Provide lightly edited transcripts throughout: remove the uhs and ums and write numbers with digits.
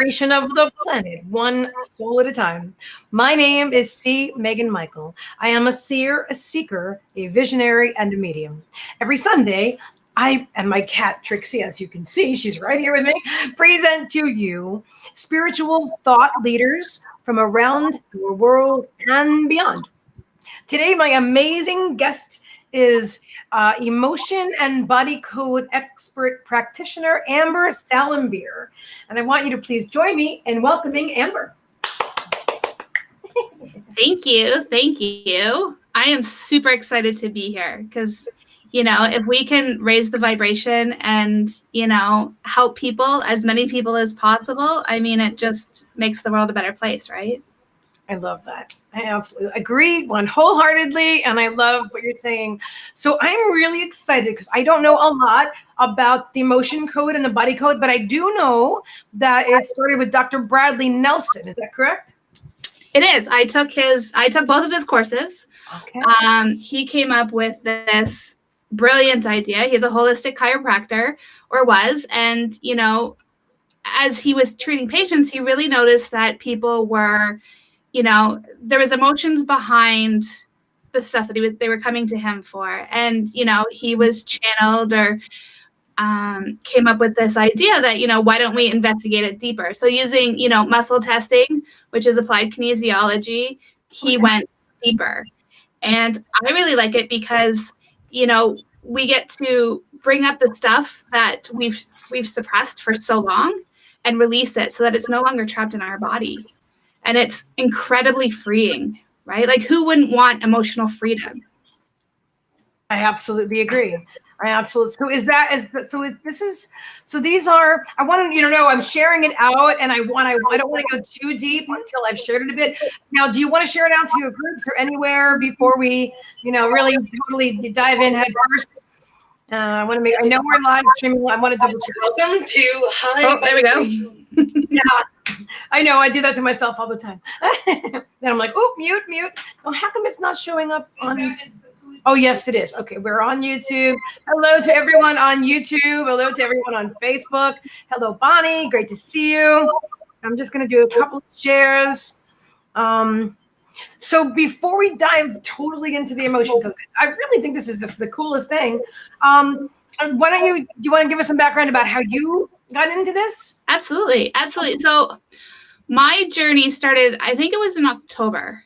vibration of the planet, one soul at a time. My name is Meagan Michael. I am a seer, a seeker, a visionary, and a medium. Every Sunday, I and my cat Trixie, as you can see, she's right here with me, present to you spiritual thought leaders from around the world and beyond. Today, my amazing guest is emotion and body code expert practitioner Amber Salembier. And I want you to please join me in welcoming Amber. Thank you. Thank you. I am super excited to be here because, if we can raise the vibration and, help people, as many people as possible, it just makes the world a better place, right? I love that. I absolutely agree wholeheartedly, and I love what you're saying. So I'm really excited because I don't know a lot about the emotion code and the body code, but I do know that it started with Dr. Bradley Nelson. Is that correct? It is. I took both of his courses. Okay. He came up with this brilliant idea. He's a holistic chiropractor, or was, and as he was treating patients, he really noticed that people were, there was emotions behind the stuff that they were coming to him for. And, he was channeled or came up with this idea that, why don't we investigate it deeper? So using, muscle testing, which is applied kinesiology, he went deeper. And I really like it because, we get to bring up the stuff that we've suppressed for so long and release it so that it's no longer trapped in our body. And it's incredibly freeing, right? Like, who wouldn't want emotional freedom? I absolutely agree. So these are, I want you to know I'm sharing it out, and I don't want to go too deep until I've shared it a bit. Now, do you want to share it out to your groups or anywhere before we, really totally dive in head first? I know we're live streaming. I want to double check. Welcome to Hi. Oh, there we go. Yeah, I know. I do that to myself all the time. Then I'm like, oh, mute. Oh, how come it's not showing up on? Oh, yes, it is. Okay, we're on YouTube. Hello to everyone on YouTube. Hello to everyone on Facebook. Hello, Bonnie. Great to see you. I'm just going to do a couple of shares. So before we dive totally into the emotion code, I really think this is just the coolest thing. Do you want to give us some background about how you got into this? Absolutely. So my journey started, I think it was in October.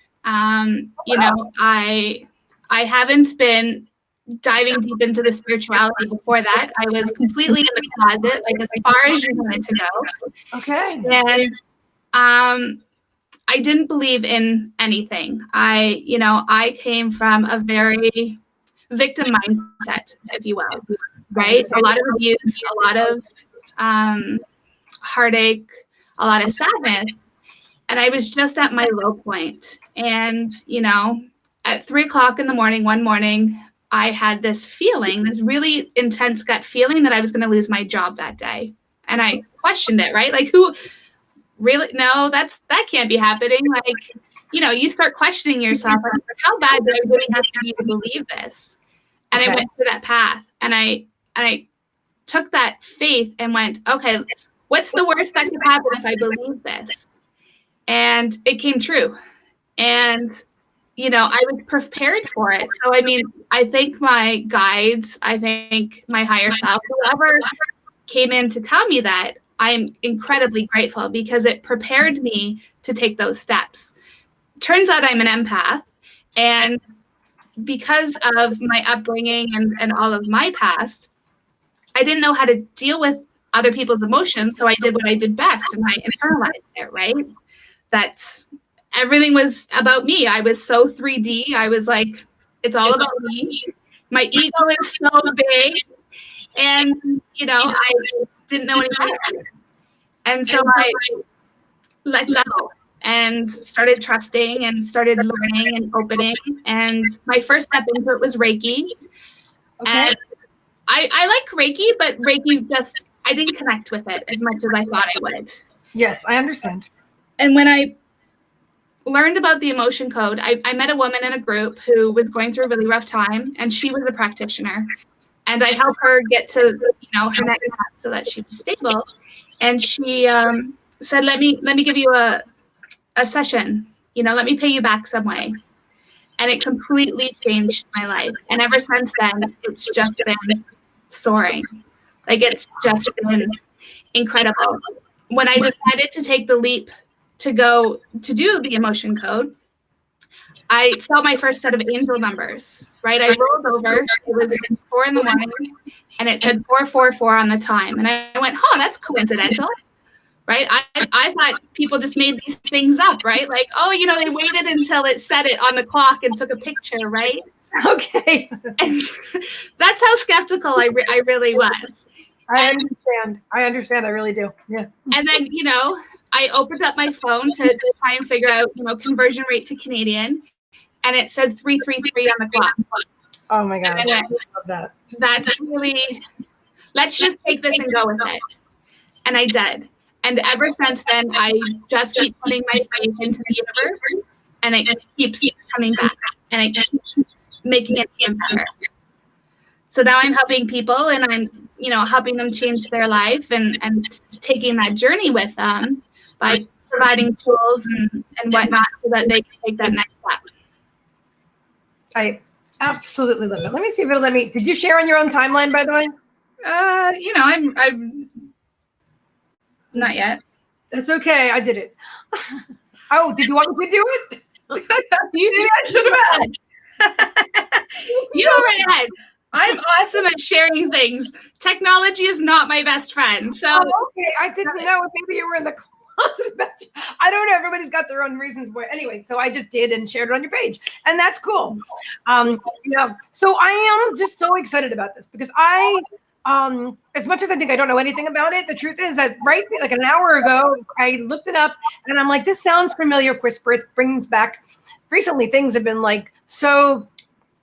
I haven't been diving deep into the spirituality before that. I was completely in the closet, like as far as you wanted to go. Okay. And I didn't believe in anything. I came from a very victim mindset, if you will, right? A lot of abuse, a lot of heartache, a lot of sadness. And I was just at my low point. And, at 3:00 in the morning, one morning, I had this feeling, this really intense gut feeling that I was going to lose my job that day. And I questioned it, right? Like, who really? No, that can't be happening. Like, you start questioning yourself. Like, how bad do I really have to be to believe this? And okay. I went through that path, and I took that faith and went, okay, what's the worst that could happen if I believe this? And it came true. And, I was prepared for it. So, I thank my guides. I thank my higher self, whoever came in to tell me that. I'm incredibly grateful because it prepared me to take those steps. Turns out I'm an empath. And because of my upbringing and all of my past, I didn't know how to deal with other people's emotions. So I did what I did best, and I internalized it, right? Everything was about me. I was so 3D. I was like, it's all about me. My ego is so big. And, I didn't know any better. And so I let go and started trusting and started learning and opening. And my first step into it was Reiki. Okay. And I like Reiki, but Reiki I didn't connect with it as much as I thought I would. Yes, I understand. And when I learned about the emotion code, I met a woman in a group who was going through a really rough time, and she was a practitioner. And I helped her get to, her next step so that she was stable. And she said, let me give you a session, let me pay you back some way. And it completely changed my life. And ever since then, it's just been soaring. Like, it's just been incredible. When I decided to take the leap to go to do the emotion code, I saw my first set of angel numbers, right? I rolled over. It was 4 a.m, and it said 444 on the time. And I went, oh, that's coincidental, right? I thought people just made these things up, right? Like, oh, they waited until it said it on the clock and took a picture, right? Okay. And that's how skeptical I really was. I understand. I really do. Yeah. And then, I opened up my phone to try and figure out, conversion rate to Canadian, and it said 333 on the clock. Oh my God. I love that. That's really, let's just take this and go with it. And I did. And ever since then, I just keep putting my faith into the universe, and it keeps coming back, and it keeps making it even better. So now I'm helping people, and I'm, helping them change their life and taking that journey with them by providing tools and whatnot so that they can take that next step. I absolutely love it. Let me see if it'll let me. Did you share on your own timeline, by the way? I'm not yet. That's okay. I did it. Oh, did you want me to do it? You I should have asked. You go right ahead. I'm awesome at sharing things. Technology is not my best friend. So okay. I didn't know. Maybe you were in the closet. I don't know. Everybody's got their own reasons. But anyway, so I just did and shared it on your page, and that's cool. So I am just so excited about this because as much as I think I don't know anything about it, the truth is that like an hour ago, I looked it up and I'm like, this sounds familiar. Whisper, it brings back. Recently, things have been like so.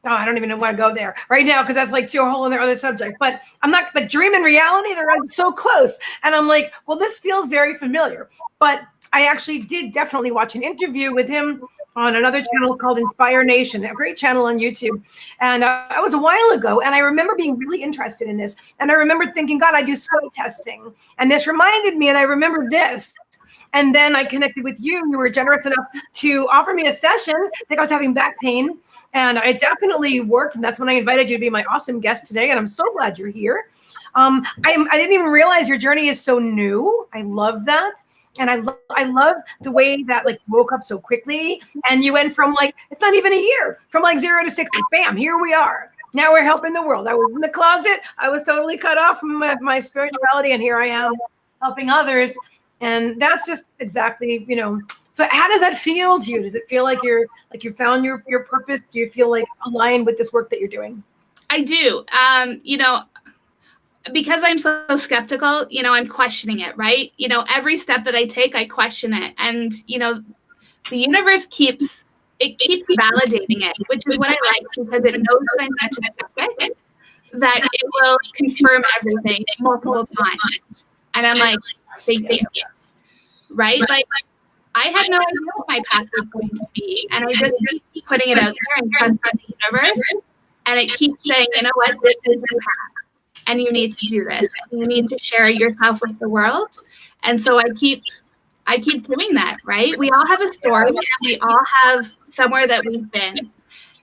Oh, I don't even want to go there right now because that's like to a whole other subject. But I'm not like dream and reality. They're so close. And I'm like, well, this feels very familiar. But I actually did definitely watch an interview with him on another channel called Inspire Nation, a great channel on YouTube. And that was a while ago. And I remember being really interested in this. And I remember thinking, God, I do sweat testing. And this reminded me, and I remember this. And then I connected with you. You were generous enough to offer me a session. I think I was having back pain. And it definitely worked. And that's when I invited you to be my awesome guest today. And I'm so glad you're here. I didn't even realize your journey is so new. I love that. And I love the way that like you woke up so quickly. And you went from like, it's not even a year, from like 0 to 60. Bam, here we are. Now we're helping the world. I was in the closet. I was totally cut off from my spirituality. And here I am helping others. And that's just exactly, so how does that feel to you? Does it feel like you found your purpose? Do you feel like aligned with this work that you're doing? I do. Because I'm so skeptical, I'm questioning it, right? Every step that I take, I question it. And, the universe keeps validating it, which is what I like because it knows that I'm such a skeptic that it will confirm everything multiple times. And I'm like, thank you. Right? Like, I had no idea what my path was going to be. And I just keep putting it out there and trusting the universe. And it keeps saying, you know what, this is your path. And you need to do this. You need to share yourself with the world. And so I keep doing that, right? We all have a story and we all have somewhere that we've been.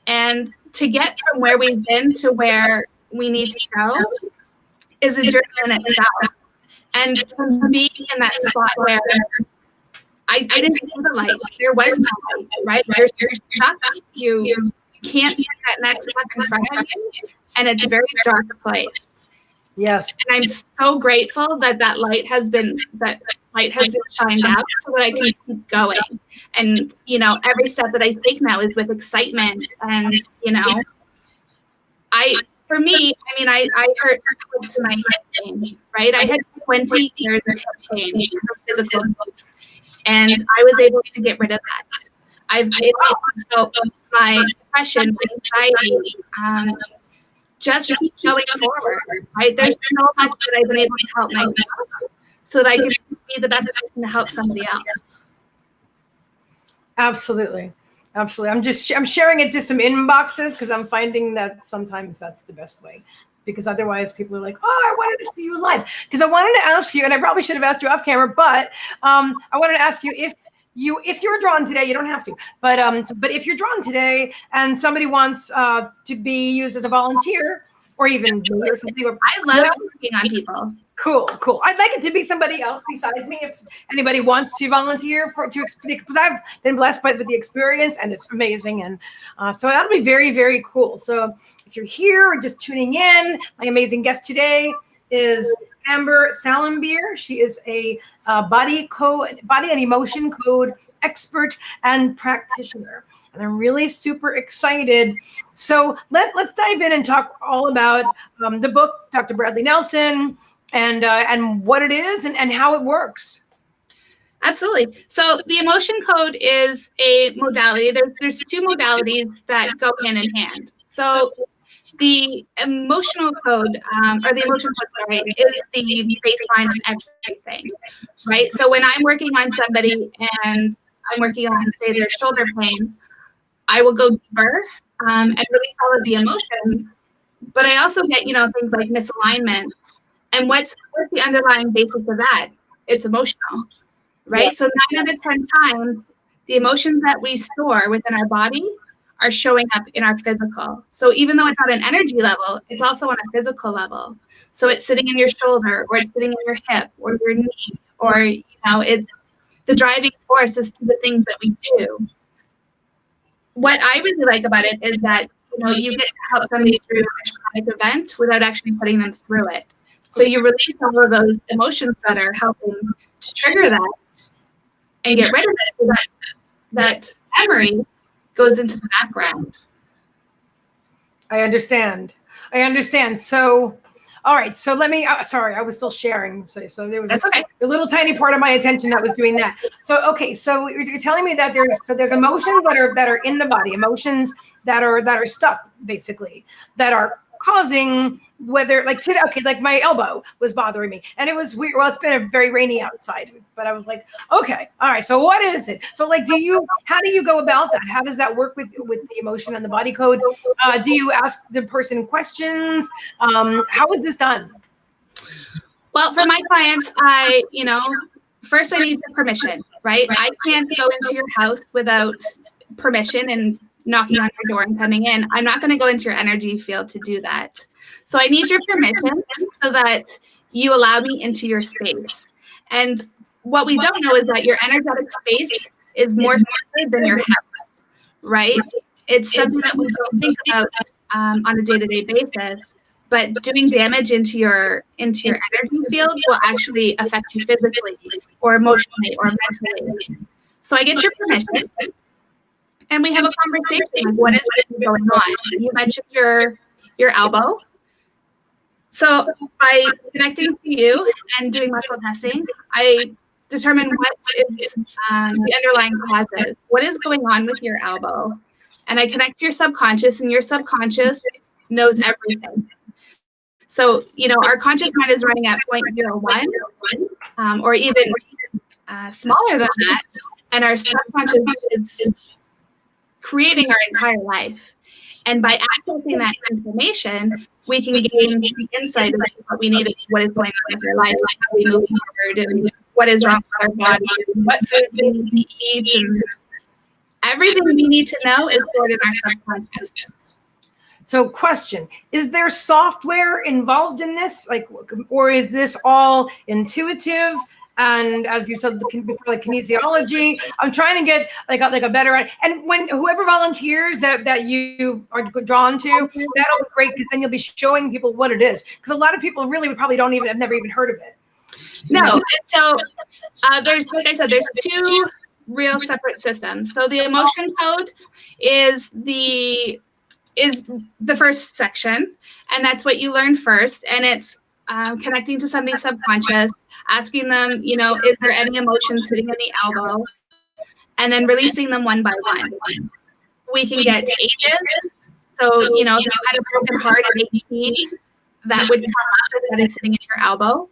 And to get from where we've been to where we need to go is a journey in itself. And from being in that spot where I didn't see the light, there was no light, right? You're stuck. You can't see that next step in front of you, and it's a very dark place. Yes. And I'm so grateful that light has been shined out so that I can keep going. And every step that I take now is with excitement. And I hurt to my hip pain, right? I had 20 years of hip pain from physical abuse, and I was able to get rid of that. I've been able to help my depression, my anxiety, just keep going forward, right? There's so much that I've been able to help myself so that I can be the best person to help somebody else. Absolutely. I'm sharing it to some inboxes because I'm finding that sometimes that's the best way. because otherwise people are like, oh, I wanted to see you live. Because I wanted to ask you, and I probably should have asked you off camera, but I wanted to ask you if you're drawn today, you don't have to, but if you're drawn today and somebody wants to be used as a volunteer or even me or something. I love working on people. Cool. I'd like it to be somebody else besides me. If anybody wants to volunteer because I've been blessed with the experience and it's amazing. And so that'll be very, very cool. So if you're here or just tuning in, my amazing guest today is Amber Salembier. She is a body and emotion code expert and practitioner. And I'm really super excited. So let's dive in and talk all about the book, Dr. Bradley Nelson, and what it is and how it works. Absolutely. So the emotion code is a modality. There's two modalities that go hand in hand. So the emotional code, or the emotion code, sorry, is the baseline of everything, right? So when I'm working on somebody and I'm working on, say, their shoulder pain, I will go deeper and release all of the emotions. But I also get, things like misalignments. And what's the underlying basis of that? It's emotional, right? Yeah. So 9 out of 10 times, the emotions that we store within our body are showing up in our physical. So even though it's on an energy level, it's also on a physical level. So it's sitting in your shoulder, or it's sitting in your hip, or your knee, or, it's the driving force as to the things that we do. What I really like about it is that, you get to help somebody through a traumatic event without actually putting them through it. So you release all of those emotions that are helping to trigger that and get rid of it, so that memory goes into the background. I understand. So, all right. So let me, sorry, I was still sharing. So there was a little tiny part of my attention that was doing that. So, okay. So you're telling me that there's emotions that are in the body, emotions that are stuck, basically, that are causing, whether like today, okay, like my elbow was bothering me and it was weird. Well, it's been a very rainy outside, but I was like, okay, all right. So what is it? So like, how do you go about that? How does that work with the emotion and the body code? Do you ask the person questions? How is this done? Well, for my clients, first I need your permission, right? I can't go into your house without permission and knocking on your door and coming in. I'm not going to go into your energy field to do that. So I need your permission so that you allow me into your space. And what we don't know is that your energetic space is more sacred than your house, right? It's something that we don't think about on a day-to-day basis, but doing damage into your energy field will actually affect you physically or emotionally or mentally. So I get your permission. And we have a conversation. Like, what is going on? You mentioned your elbow. So by connecting to you and doing muscle testing, I determine what is the underlying causes. What is going on with your elbow? And I connect to your subconscious, and your subconscious knows everything. So, our conscious mind is running at 0.01 or even smaller than that. And our subconscious is creating our entire life. And by accessing that information, we can gain the insight of what we need, what is going on with our life, how we move forward, and what is wrong with our body, what foods we need to eat, and everything we need to know is stored in our subconscious. So question, is there software involved in this? Or is this all intuitive? And as you said, like kinesiology, I'm trying to get like a better, and when whoever volunteers that you are drawn to, that'll be great, because then you'll be showing people what it is. Because a lot of people really probably have never even heard of it. No, so there's, like I said, there's two real separate systems. So the emotion code is the first section, and that's what you learn first, and it's connecting to somebody's subconscious, asking them, is there any emotion sitting in the elbow, and then releasing them one by one. We can get ages. So, if you had a broken heart at 18, that would come up that is sitting in your elbow.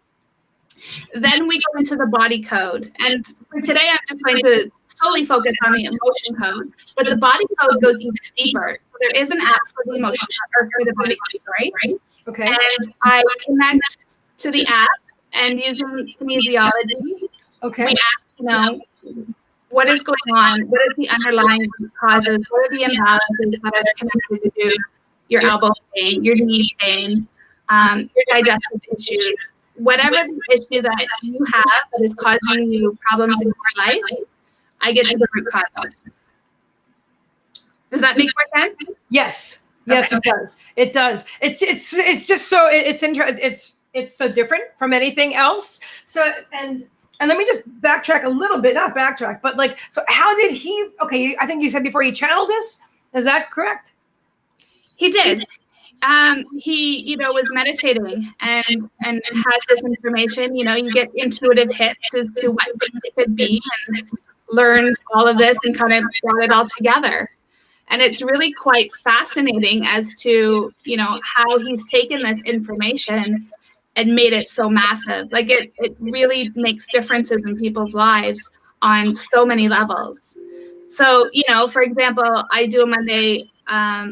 Then we go into the body code. And for today, I'm just going to solely focus on the emotion code, but the body code goes even deeper. there is an app for the emotion or for the body, sorry. Okay. And I connect to the app and using kinesiology, Okay. we ask, what is going on? What are the underlying causes? What are the imbalances that are connected to your elbow pain, your knee pain, your digestive issues? Whatever the issue that you have that is causing you problems in your life, I get to the root cause of. Does that make more sense? Yes. Yes, okay. It does. It does. It's just so it's interesting. It's so different from anything else. So and let me just backtrack a little bit, not backtrack, but like, so how did he? Okay, I think you said before he channeled this. Is that correct? He did. He, was meditating and had this information. You get intuitive hits as to what things it could be, and learned all of this and kind of brought it all together. And it's really quite fascinating as to, how he's taken this information and made it so massive. Like it really makes differences in people's lives on so many levels. So, for example, I do a Monday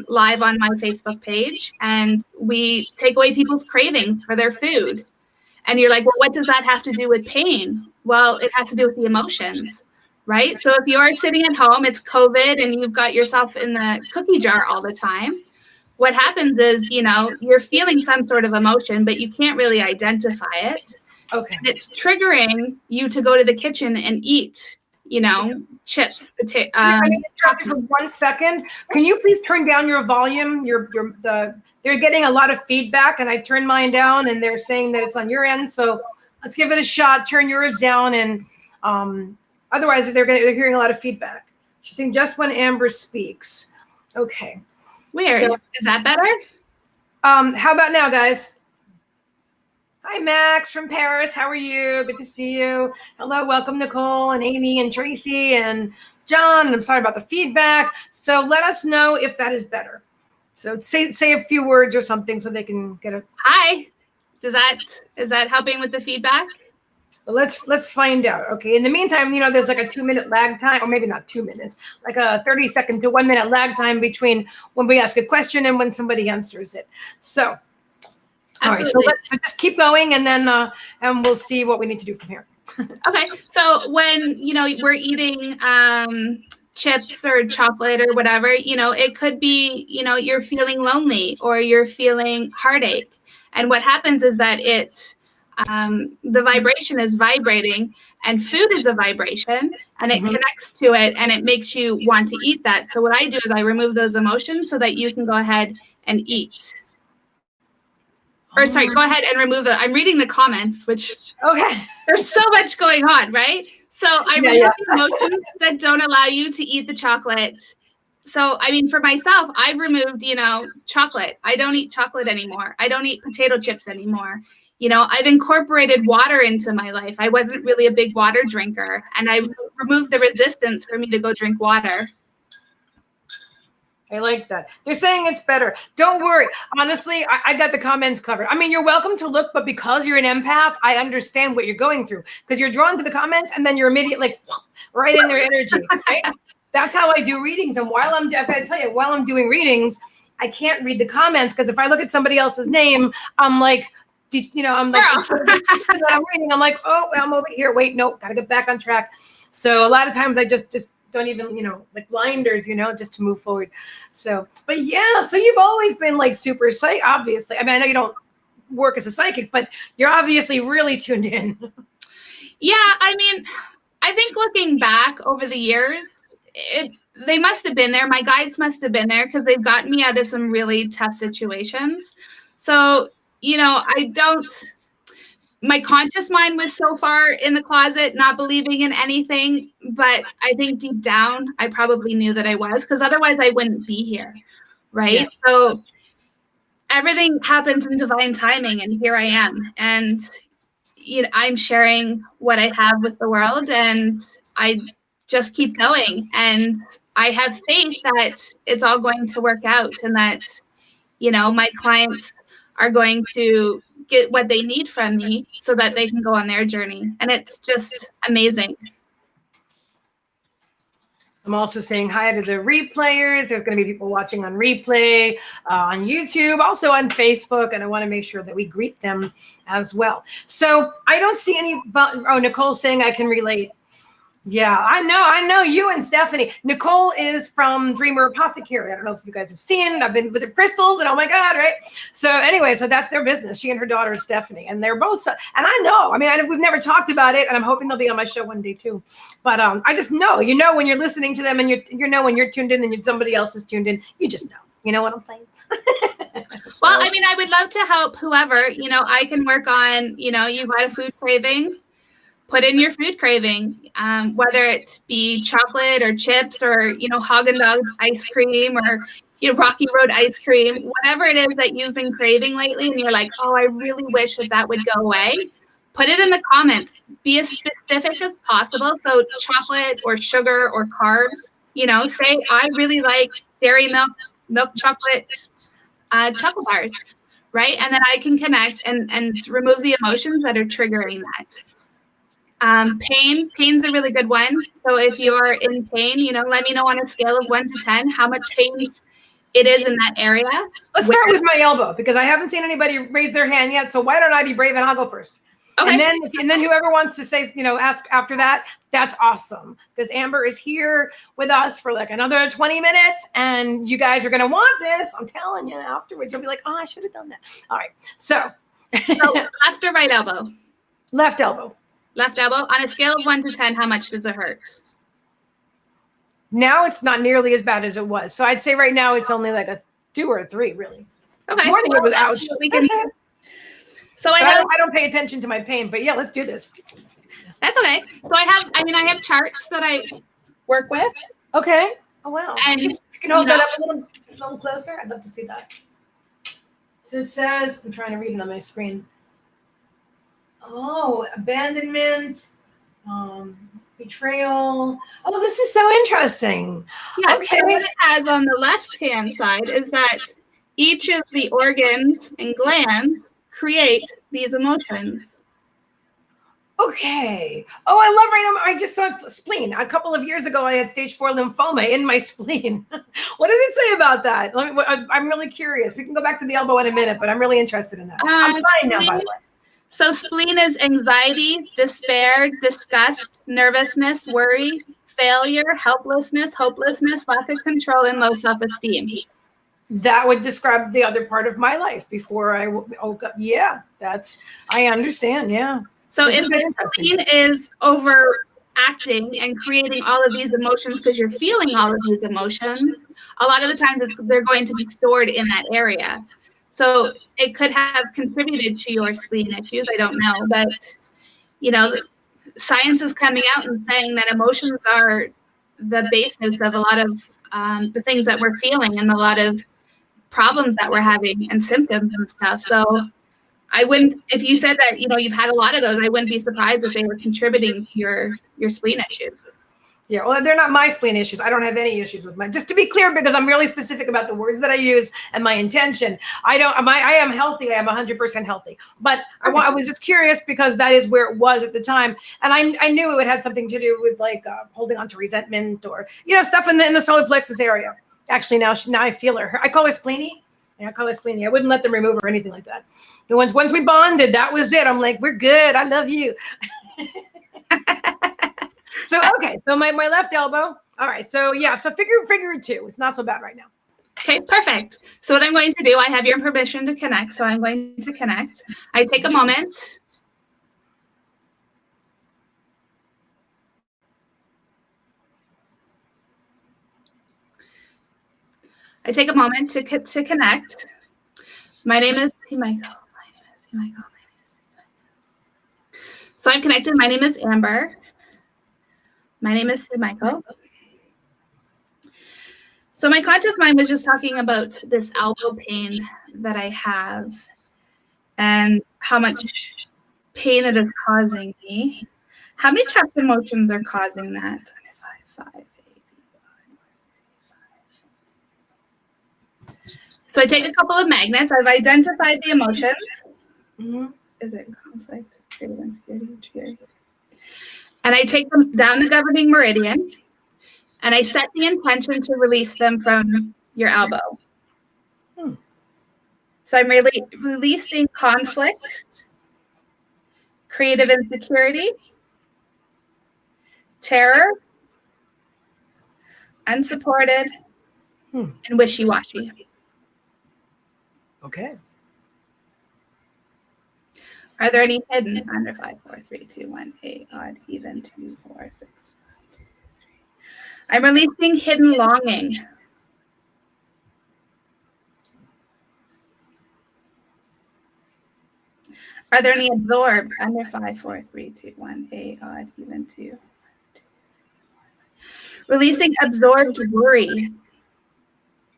live on my Facebook page, and we take away people's cravings for their food. And you're like, well, what does that have to do with pain? Well, it has to do with the emotions, right? So if you're sitting at home, it's COVID, and you've got yourself in the cookie jar all the time, what happens is, you're feeling some sort of emotion, but you can't really identify it. Okay. And it's triggering you to go to the kitchen and eat, chips, potato. I need to interrupt you for 1 second. Can you please turn down your volume? They're getting a lot of feedback, and I turned mine down, and they're saying that it's on your end. So let's give it a shot. Turn yours down, and otherwise they're hearing a lot of feedback. She's saying just when Amber speaks. Okay. Weird. So, is that better? How about now, guys? Hi, Max from Paris. How are you? Good to see you. Hello, welcome, Nicole and Amy and Tracy and John. I'm sorry about the feedback. So let us know if that is better. So say a few words or something so they can get a. Hi. Is that helping with the feedback? Well, let's find out. Okay. In the meantime, there's like a 2-minute lag time, or maybe not 2 minutes, like a 30-second to 1 minute lag time between when we ask a question and when somebody answers it. So, all right. So let's just keep going, and then and we'll see what we need to do from here. Okay. So when we're eating chips or chocolate or whatever, it could be you're feeling lonely or you're feeling heartache, and what happens is that the vibration is vibrating, and food is a vibration, and it connects to it, and it makes you want to eat that. So what I do is I remove those emotions so that you can go ahead and eat. Or sorry, go ahead and remove it. I'm reading the comments, which there's so much going on, right? So I remove emotions that don't allow you to eat the chocolate. So, I mean, for myself, I've removed, chocolate. I don't eat chocolate anymore. I don't eat potato chips anymore. I've incorporated water into my life. I wasn't really a big water drinker, and I removed the resistance for me to go drink water. I like that. They're saying it's better. Don't worry. Honestly, I got the comments covered. I mean, you're welcome to look, but because you're an empath, I understand what you're going through, because you're drawn to the comments and then you're immediately like right in their energy. Right? That's how I do readings. And while I'm doing readings, I can't read the comments, because if I look at somebody else's name, I'm like, I'm reading. I'm like, oh, I'm over here. Wait, no, gotta get back on track. So a lot of times I just don't even, like blinders, just to move forward. So, but yeah, so you've always been like super psychic, obviously. I mean, I know you don't work as a psychic, but you're obviously really tuned in. Yeah, I mean, I think looking back over the years, they must have been there. My guides must have been there, because they've gotten me out of some really tough situations. So, my conscious mind was so far in the closet, not believing in anything, but I think deep down, I probably knew that I was, because otherwise I wouldn't be here, right? Yeah. So everything happens in divine timing, and here I am. And I'm sharing what I have with the world, and I just keep going. And I have faith that it's all going to work out, and that, my clients are going to get what they need from me so that they can go on their journey. And it's just amazing. I'm also saying hi to the replayers. There's going to be people watching on replay, on YouTube, also on Facebook, and I want to make sure that we greet them as well. So I don't see any. Oh, Nicole's saying I can relate. Yeah, I know you and Stephanie. Nicole is from Dreamer Apothecary. I don't know if you guys have seen it. I've been with the crystals and oh my God, right? So anyway, so that's their business. She and her daughter, Stephanie, and they're both, and I know, we've never talked about it and I'm hoping they'll be on my show one day too. But I just know, when you're listening to them and you know when you're tuned in and somebody else is tuned in, you just know. You know what I'm saying? Well, I would love to help whoever, I can work on, you got a food craving. Put in your food craving, whether it be chocolate or chips or, Haagen-Dazs ice cream or, Rocky Road ice cream, whatever it is that you've been craving lately and you're like, oh, I really wish that would go away. Put it in the comments. Be as specific as possible. So chocolate or sugar or carbs, say, I really like dairy milk chocolate, chocolate bars, right? And then I can connect and remove the emotions that are triggering that. Pain's a really good one. So if you're in pain, let me know on a scale of 1 to 10 how much pain it is in that area. Let's start with my elbow because I haven't seen anybody raise their hand yet. So why don't I be brave and I'll go first? Okay. And then whoever wants to say, ask after that, that's awesome. Because Amber is here with us for like another 20 minutes and you guys are going to want this. I'm telling you afterwards, you'll be like, oh, I should have done that. All right. So left or right elbow? Left elbow. Left elbow. On a scale of 1 to 10, how much does it hurt? Now it's not nearly as bad as it was. So I'd say right now it's only like a 2 or a 3, really. Okay. This morning it was ouch. So I don't pay attention to my pain, but yeah, let's do this. That's okay. So I have charts that I work with. Okay. Oh wow. And you can hold that up a little closer. I'd love to see that. So it says, I'm trying to read it on my screen. Oh, abandonment, betrayal. Oh, this is so interesting. Yeah, okay. So what it has on the left-hand side is that each of the organs and glands create these emotions. Okay. Oh, I just saw spleen. A couple of years ago, I had stage 4 lymphoma in my spleen. What does it say about that? I'm really curious. We can go back to the elbow in a minute, but I'm really interested in that. I'm fine now, by the way. So spleen is anxiety, despair, disgust, nervousness, worry, failure, helplessness, hopelessness, lack of control, and low self-esteem. That would describe the other part of my life before I woke up. Yeah, I understand. Yeah. So if the spleen is overacting and creating all of these emotions because you're feeling all of these emotions, a lot of the times they're going to be stored in that area. So it could have contributed to your spleen issues. I don't know. But, science is coming out and saying that emotions are the basis of a lot of the things that we're feeling and a lot of problems that we're having and symptoms and stuff. So I wouldn't, if you said that, you've had a lot of those, I wouldn't be surprised if they were contributing to your spleen issues. Yeah, well, they're not my spleen issues. I don't have any issues with mine. Just to be clear, because I'm really specific about the words that I use and my intention. I am healthy. I am 100% healthy. But I was just curious because that is where it was at the time. And I knew it had something to do with like holding on to resentment or, stuff in the solar plexus area. Actually, now I feel her. I call her spleeny. Yeah, I call her spleeny. I wouldn't let them remove her or anything like that. And once we bonded, that was it. I'm like, we're good. I love you. So, okay. So my left elbow. All right. So yeah. So figure 2. It's not so bad right now. Okay, perfect. So what I'm going to do, I have your permission to connect. So I'm going to connect. I take a moment. I take a moment to connect. My name is Michael. So I'm connected. My name is Amber. My name is Michael. So my conscious mind was just talking about this elbow pain that I have and how much pain it is causing me. How many trapped emotions are causing that? 5, 8. So I take a couple of magnets. I've identified the emotions. Mm-hmm. Is it conflict, fear, insecurity, fear? And I take them down the governing meridian. and I set the intention to release them from your elbow. So I'm really releasing conflict, creative insecurity, terror, unsupported, and wishy-washy. Okay. Are there any hidden under 5, 4, 3, 2, 1, 8, odd, even, 2, 4, 6? I'm releasing hidden longing. Are there any absorbed under 5, 4, 3, 2, 1, 8, odd, even, 2? Releasing absorbed worry.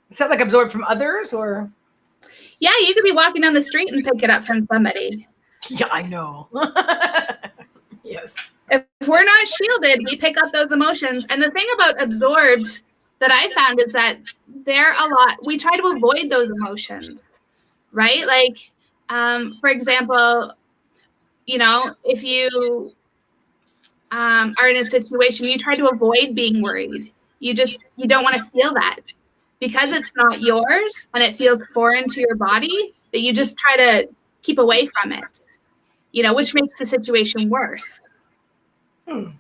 Is that like absorbed from others or? Yeah, you could be walking down the street and pick it up from somebody. Yeah, I know. Yes. If we're not shielded, we pick up those emotions. And the thing about absorbed that I found is that we try to avoid those emotions, right? Like, for example, if you are in a situation, you try to avoid being worried. You don't want to feel that because it's not yours and it feels foreign to your body, that you just try to keep away from it, which makes the situation worse. Okay.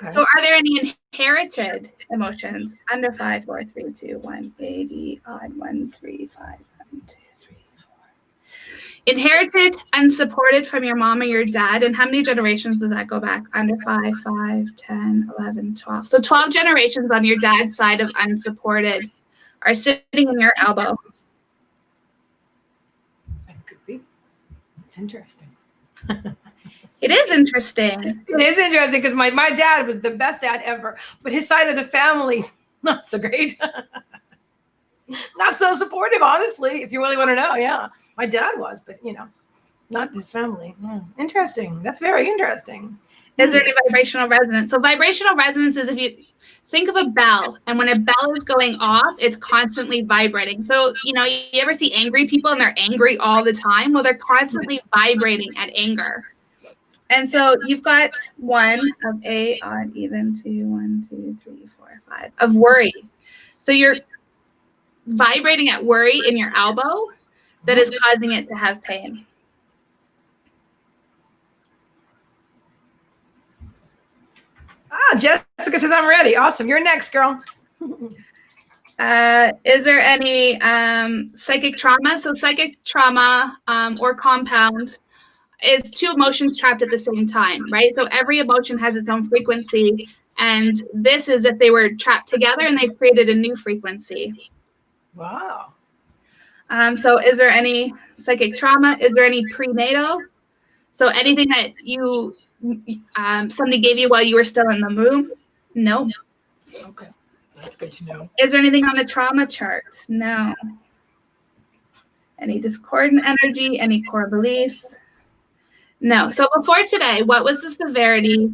So are there any inherited emotions under 5, 4, 3, 2, 1, 80, odd, 1, 3, 5, 1, 2, 3, 4? Inherited, unsupported from your mom or your dad. And how many generations does that go back? Under 5, 5, 10, 11, 12. So 12 generations on your dad's side of unsupported are sitting in your elbow. That could be. It's interesting. It is interesting. It is interesting because my dad was the best dad ever, but his side of the family, not so great. Not so supportive, honestly, if you really want to know. Yeah, my dad was, but not this family. Yeah. Interesting. That's very interesting. Is there any vibrational resonance? So vibrational resonance is if you think of a bell, and when a bell is going off, it's constantly vibrating. So, you ever see angry people and they're angry all the time? Well, they're constantly vibrating at anger. And so you've got 1 of 8, odd, even, 2, 1, 2, 3, 4, 5 of worry. So you're vibrating at worry in your elbow that is causing it to have pain. Jessica says I'm ready. Awesome. You're next, girl. Is there any psychic trauma? So psychic trauma or compound is 2 emotions trapped at the same time, right? So every emotion has its own frequency. And this is if they were trapped together and they've created a new frequency. Wow. So is there any psychic trauma? Is there any prenatal? So anything that somebody gave you while you were still in the womb? No. Okay. That's good to know. Is there anything on the trauma chart? No. Any discordant energy? Any core beliefs? No. So before today, what was the severity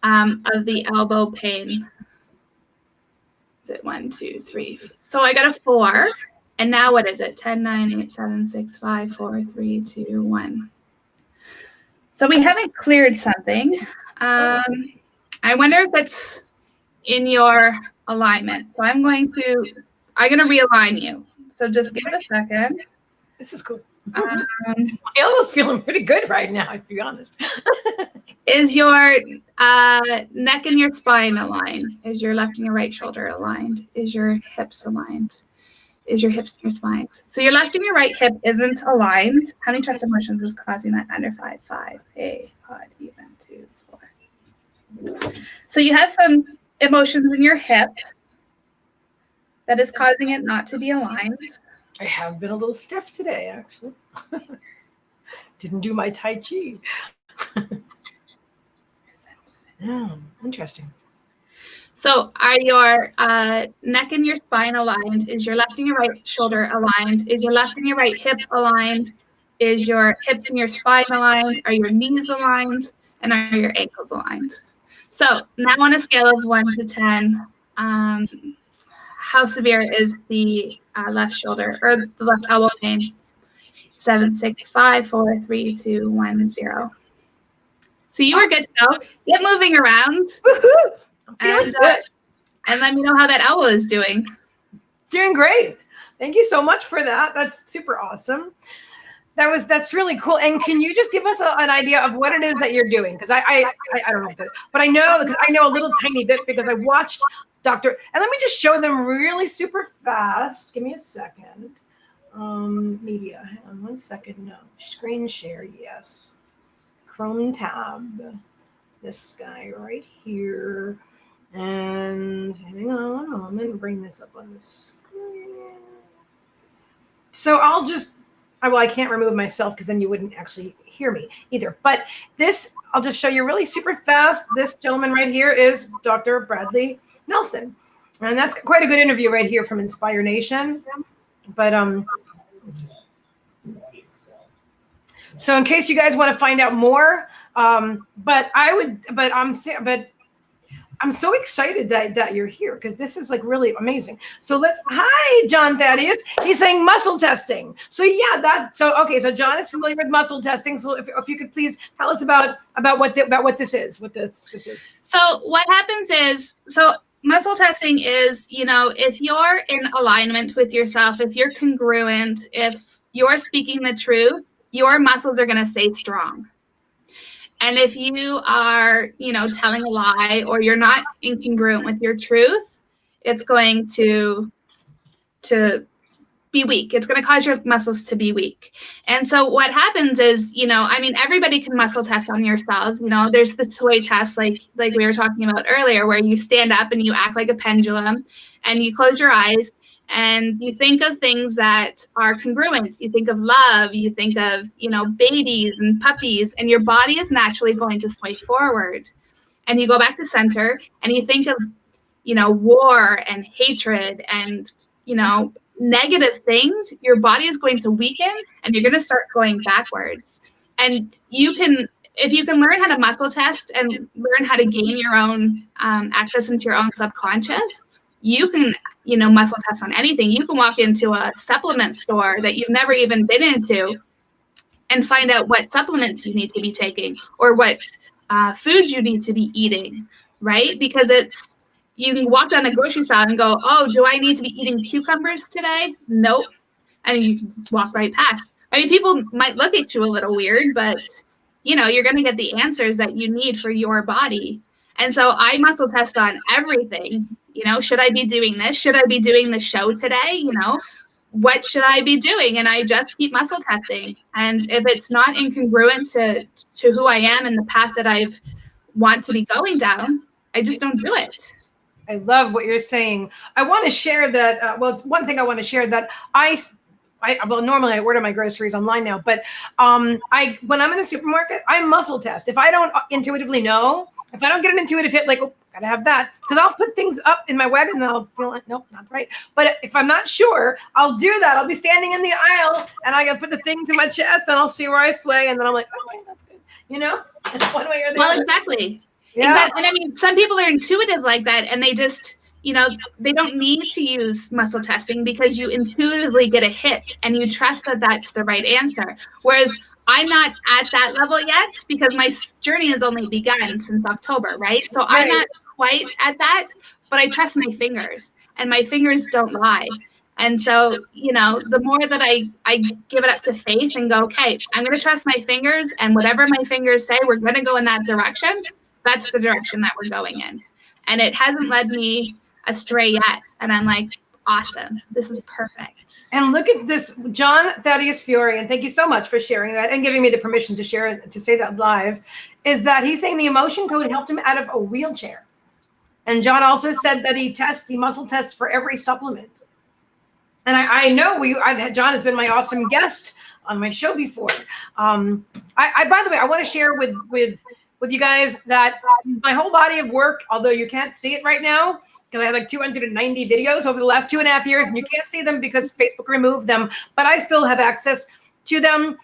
of the elbow pain? Is it 1, 2, 3? So I got a 4. And now what is it? 10, 9, 8, 7, 6, 5, 4, 3, 2, 1. So we haven't cleared something. I wonder if it's in your alignment. So I'm going to realign you. So just give it a second. This is cool. My elbow's feeling pretty good right now, to be honest. Is your neck and your spine aligned? Is your left and your right shoulder aligned? Is your hips aligned? Is your hips and your spine? So your left and your right hip isn't aligned. How many trapped emotions is causing that? Under 5, 5, a, odd, even, 2, 4. So you have some emotions in your hip that is causing it not to be aligned. I have been a little stiff today, actually. Didn't do my Tai Chi. Interesting. So are your neck and your spine aligned? Is your left and your right shoulder aligned? Is your left and your right hip aligned? Is your hips and your spine aligned? Are your knees aligned? And are your ankles aligned? So now on a scale of 1 to 10, how severe is the left shoulder or the left elbow pain? 7, 6, 5, 4, 3, 2, 1, 0. So you are good to go. Get moving around. Woohoo! I'm feeling good. And let me know how that owl is doing. Doing great. Thank you so much for that. That's super awesome. That's really cool. And can you just give us an idea of what it is that you're doing? Because I don't know what that is, but I know a little tiny bit because I watched Dr. And let me just show them really super fast. Give me a second. Media. Hang on 1 second. No. Screen share. Yes. Chrome tab. This guy right here. And hang on a moment. Bring this up on the screen. So I can't remove myself because then you wouldn't actually hear me either. But this, I'll just show you really super fast. This gentleman right here is Dr. Bradley Nelson. And that's quite a good interview right here from Inspire Nation. But so in case you guys want to find out more, I'm so excited that you're here because this is like really amazing. So hi, John Thaddeus. He's saying muscle testing. So yeah, okay. So John is familiar with muscle testing. So if you could please tell us about what this is. So what happens is, muscle testing is, if you're in alignment with yourself, if you're congruent, if you're speaking the truth, your muscles are going to stay strong. And if you are, telling a lie or you're not incongruent with your truth, it's going to be weak. It's going to cause your muscles to be weak. And so what happens is, everybody can muscle test on yourselves. There's the toy test, like we were talking about earlier, where you stand up and you act like a pendulum and you close your eyes and you think of things that are congruent. You think of love, you think of, babies and puppies, and your body is naturally going to sway forward. And you go back to center and you think of, war and hatred and, negative things. Your body is going to weaken and you're going to start going backwards. And if you can learn how to muscle test and learn how to gain your own access into your own subconscious, you can, muscle test on anything. You can walk into a supplement store that you've never even been into and find out what supplements you need to be taking or what foods you need to be eating, right? Because you can walk down the grocery store and go, oh, do I need to be eating cucumbers today? Nope. And you can just walk right past. People might look at you a little weird, but, you're going to get the answers that you need for your body. And so I muscle test on everything. Should I be doing this? Should I be doing the show today? What should I be doing? And I just keep muscle testing. And if it's not incongruent to who I am and the path that I want to be going down, I just don't do it. I love what you're saying. I want to share that. One thing I want to share that normally I order my groceries online now, but when I'm in a supermarket, I muscle test. If I don't intuitively know, if I don't get an intuitive hit, like, oh, gotta have that, because I'll put things up in my wagon and I'll feel like, nope, not right. But if I'm not sure, I'll do that. I'll be standing in the aisle and I gotta put the thing to my chest and I'll see where I sway. And then I'm like, okay, that's good. One way or the other. Well, exactly. Yeah. Exactly. And some people are intuitive like that and they just, they don't need to use muscle testing because you intuitively get a hit and you trust that that's the right answer. Whereas I'm not at that level yet because my journey has only begun since October, right? So I'm not quite at that, but I trust my fingers and my fingers don't lie. And so, the more that I give it up to faith and go, okay, I'm going to trust my fingers and whatever my fingers say, we're going to go in that direction. That's the direction that we're going in. And it hasn't led me astray yet. And I'm like, awesome. This is perfect. And look at this, John Thaddeus Fiore, and thank you so much for sharing that and giving me the permission to share it, to say that live, is that he's saying the emotion code helped him out of a wheelchair. And John also said that he muscle tests for every supplement. And I know John has been my awesome guest on my show before. By the way, I want to share with you guys that my whole body of work, although you can't see it right now, because I had like 290 videos over the last 2.5 years, and you can't see them because Facebook removed them, but I still have access to them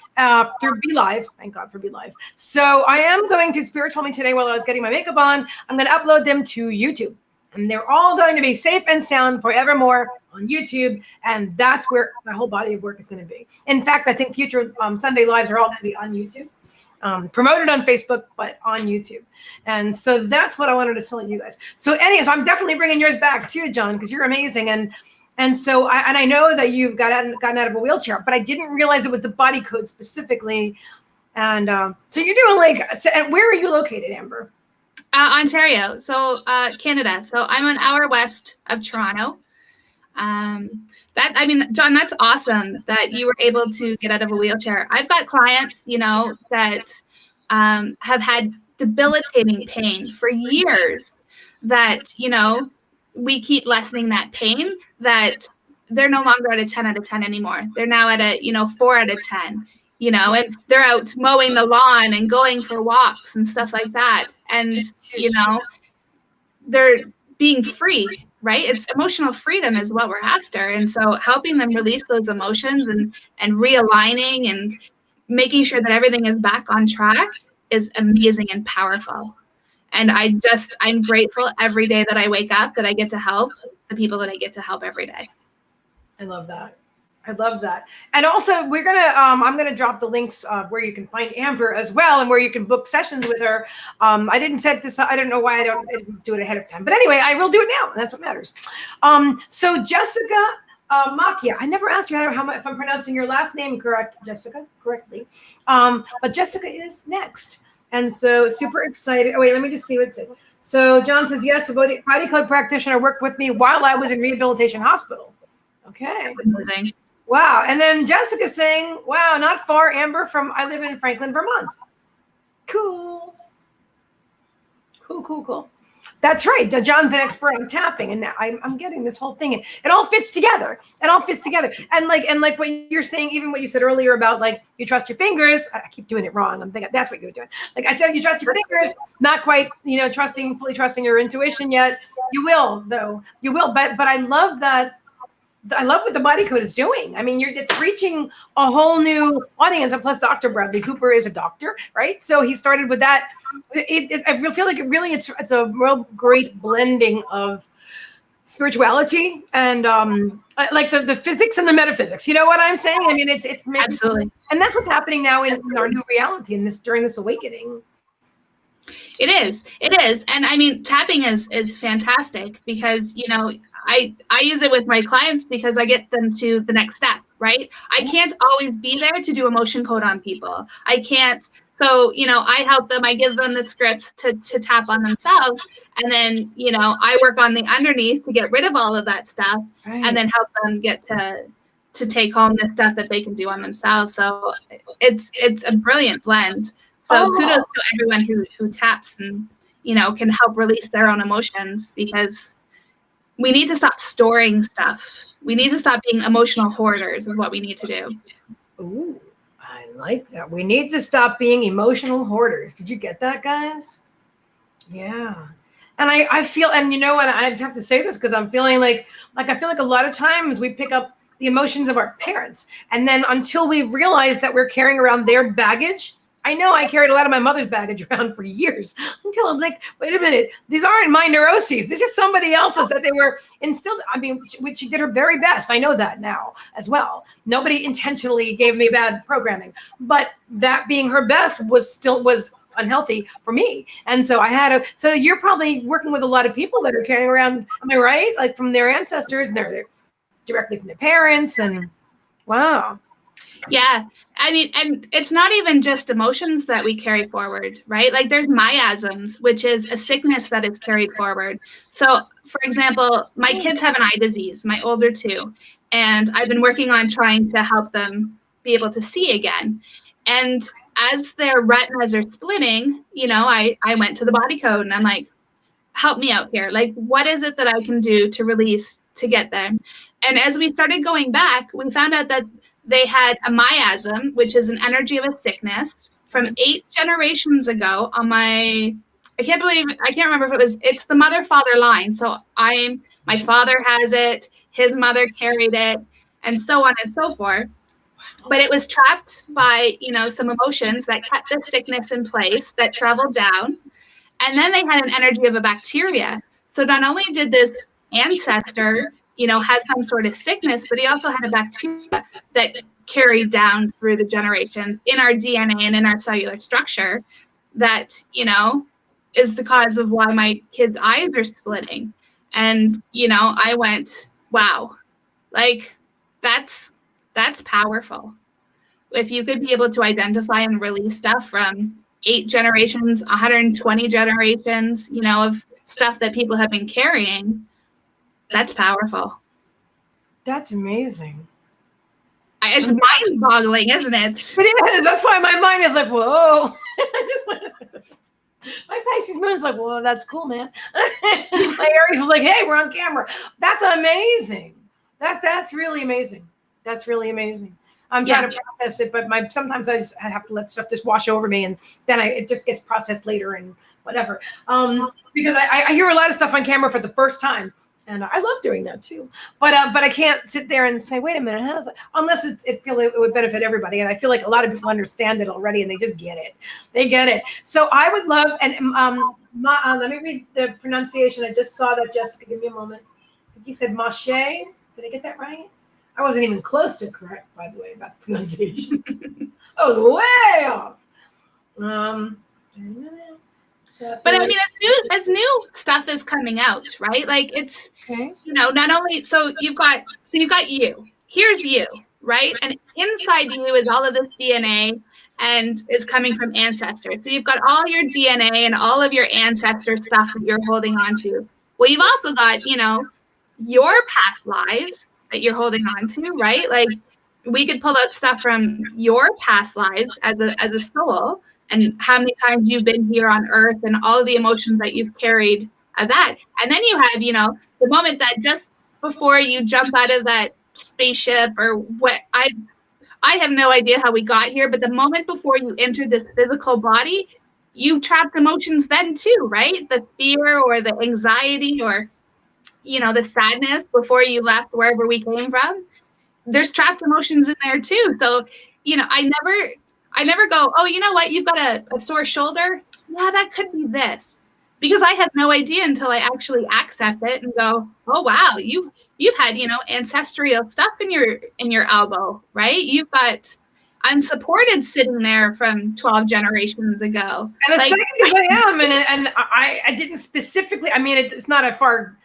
through Be Live. Thank God for Be Live. So I am going to, Spirit told me today while I was getting my makeup on, I'm going to upload them to YouTube. And they're all going to be safe and sound forevermore on YouTube. And that's where my whole body of work is going to be. In fact, I think future Sunday Lives are all going to be on YouTube. promoted on Facebook, but on YouTube. And so that's what I wanted to tell you guys. So anyways, I'm definitely bringing yours back too, John, because you're amazing. And so I know that you've gotten out of a wheelchair, but I didn't realize it was the body code specifically. And so you're doing like, so, and where are you located, Amber? Ontario, so Canada. So I'm an hour west of Toronto. John, that's awesome that you were able to get out of a wheelchair. I've got clients, that have had debilitating pain for years that, we keep lessening that pain, that they're no longer at a 10 out of 10 anymore. They're now at a, 4 out of 10, and they're out mowing the lawn and going for walks and stuff like that. And, they're being free, right? It's emotional freedom is what we're after. And so helping them release those emotions and realigning and making sure that everything is back on track is amazing and powerful. And I'm grateful every day that I wake up that I get to help the people that I get to help every day. I love that. I love that. And also I'm going to drop the links where you can find Amber as well, and where you can book sessions with her. I didn't set this up. I don't know why I didn't do it ahead of time, but anyway, I will do it now. And that's what matters. So Jessica Makia, I never asked you if I'm pronouncing your last name correctly. But Jessica is next. And so super excited. Oh, wait, let me just see what it said. So John says, yes, a body code practitioner worked with me while I was in rehabilitation hospital. Okay. Amazing. Wow. And then Jessica's saying, wow, not far, Amber, I live in Franklin, Vermont. Cool. Cool. That's right. John's an expert on tapping, and now I'm getting this whole thing. It all fits together. And like what you're saying, even what you said earlier about like you trust your fingers. I keep doing it wrong. I'm thinking that's what you're doing. Like I tell you, trust your fingers. Not quite, fully trusting your intuition yet. You will, though. You will. But I love that. I love what the body code is doing. I mean, it's reaching a whole new audience. And plus, Dr. Bradley Cooper is a doctor, right? So he started with that. I feel like it's a real great blending of spirituality and like the physics and the metaphysics. You know what I'm saying? I mean, it's absolutely, and that's what's happening now in our new reality during this awakening. It is. And I mean, tapping is fantastic because, I use it with my clients because I get them to the next step, right? I can't always be there to do emotion code on people. I can't. So, I help them, I give them the scripts to tap on themselves. And then, I work on the underneath to get rid of all of that stuff, right, and then help them get to take home the stuff that they can do on themselves. So it's a brilliant blend. So kudos to everyone who taps and, can help release their own emotions, because we need to stop storing stuff. We need to stop being emotional hoarders is what we need to do. Ooh, I like that. We need to stop being emotional hoarders. Did you get that, guys? Yeah. And I feel, and you know what, I have to say this because I'm feeling like I feel like a lot of times we pick up the emotions of our parents. And then until we realize that we're carrying around their baggage, I know I carried a lot of my mother's baggage around for years until I'm like, wait a minute, these aren't my neuroses. These are somebody else's that they were instilled. I mean, she did her very best. I know that now as well. Nobody intentionally gave me bad programming, but that being her best was unhealthy for me. And so so you're probably working with a lot of people that are carrying around, am I right? Like from their ancestors and they're directly from their parents, and wow. Yeah. I mean, and it's not even just emotions that we carry forward, right? Like there's miasms, which is a sickness that is carried forward. So for example, my kids have an eye disease, my older two, and I've been working on trying to help them be able to see again. And as their retinas are splitting, I went to the body code and I'm like, help me out here. Like, what is it that I can do to release to get there? And as we started going back, we found out that they had a miasm, which is an energy of a sickness from 8 generations ago on I can't remember if it's the mother-father line. So my father has it, his mother carried it, and so on and so forth. But it was trapped by, some emotions that kept the sickness in place that traveled down. And then they had an energy of a bacteria. So not only did this ancestor, had some sort of sickness, but he also had a bacteria that carried down through the generations in our DNA and in our cellular structure that, is the cause of why my kids' eyes are splitting. And, I went, wow, like that's powerful. If you could be able to identify and release stuff from 8 generations, 120 generations, of stuff that people have been carrying, that's powerful. That's amazing. It's mind-boggling, isn't it? It is. That's why my mind is like, whoa. My Pisces moon is like, whoa, that's cool, man. My Aries is like, hey, we're on camera. That's amazing. That's really amazing. That's really amazing. I'm trying to process it, but sometimes I have to let stuff just wash over me, and then it just gets processed later and whatever. Because I hear a lot of stuff on camera for the first time, and I love doing that too. But I can't sit there and say, wait a minute, how's that? Unless it would benefit everybody, and I feel like a lot of people understand it already, and they just get it. They get it. So I would love, and let me read the pronunciation. I just saw that, Jessica. Give me a moment. I think you said Mache. Did I get that right? I wasn't even close to correct, by the way, about the pronunciation. I was way off. But I mean, as new stuff is coming out, right? Like it's, not only, so you've got you, here's you, right? And inside you is all of this DNA and is coming from ancestors. So you've got all your DNA and all of your ancestor stuff that you're holding on to. Well, you've also got, your past lives that you're holding on to, right? Like we could pull out stuff from your past lives as a soul and how many times you've been here on earth and all of the emotions that you've carried of that. And then you have, the moment that just before you jump out of that spaceship or what, I have no idea how we got here, but the moment before you enter this physical body, you trapped emotions then too, right? The fear or the anxiety or the sadness before you left wherever we came from, there's trapped emotions in there too. So, I never go, oh, you know what? You've got a sore shoulder. Yeah, that could be this, because I have no idea until I actually access it and go, oh, wow, you've had, ancestral stuff in your elbow, right? You've got unsupported sitting there from 12 generations ago. And the second is I am, and I didn't specifically, I mean, it's not a far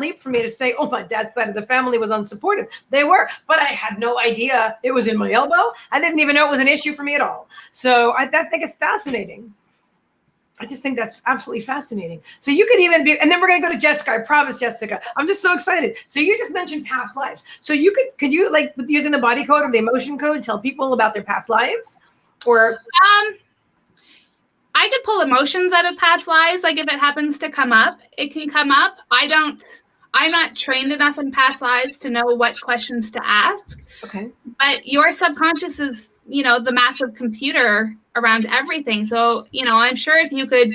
leap for me to say, oh, my dad's side of the family was unsupported. They were, but I had no idea it was in my elbow. I didn't even know it was an issue for me at all. So I think it's fascinating. I just think that's absolutely fascinating. So you could even be, and then we're going to go to Jessica. I promise, Jessica. I'm just so excited. So you just mentioned past lives. So could you like using the body code or the emotion code, tell people about their past lives? Or I could pull emotions out of past lives. Like if it happens to come up, it can come up. I'm not trained enough in past lives to know what questions to ask. Okay. But your subconscious is, the massive computer around everything. So, I'm sure if you could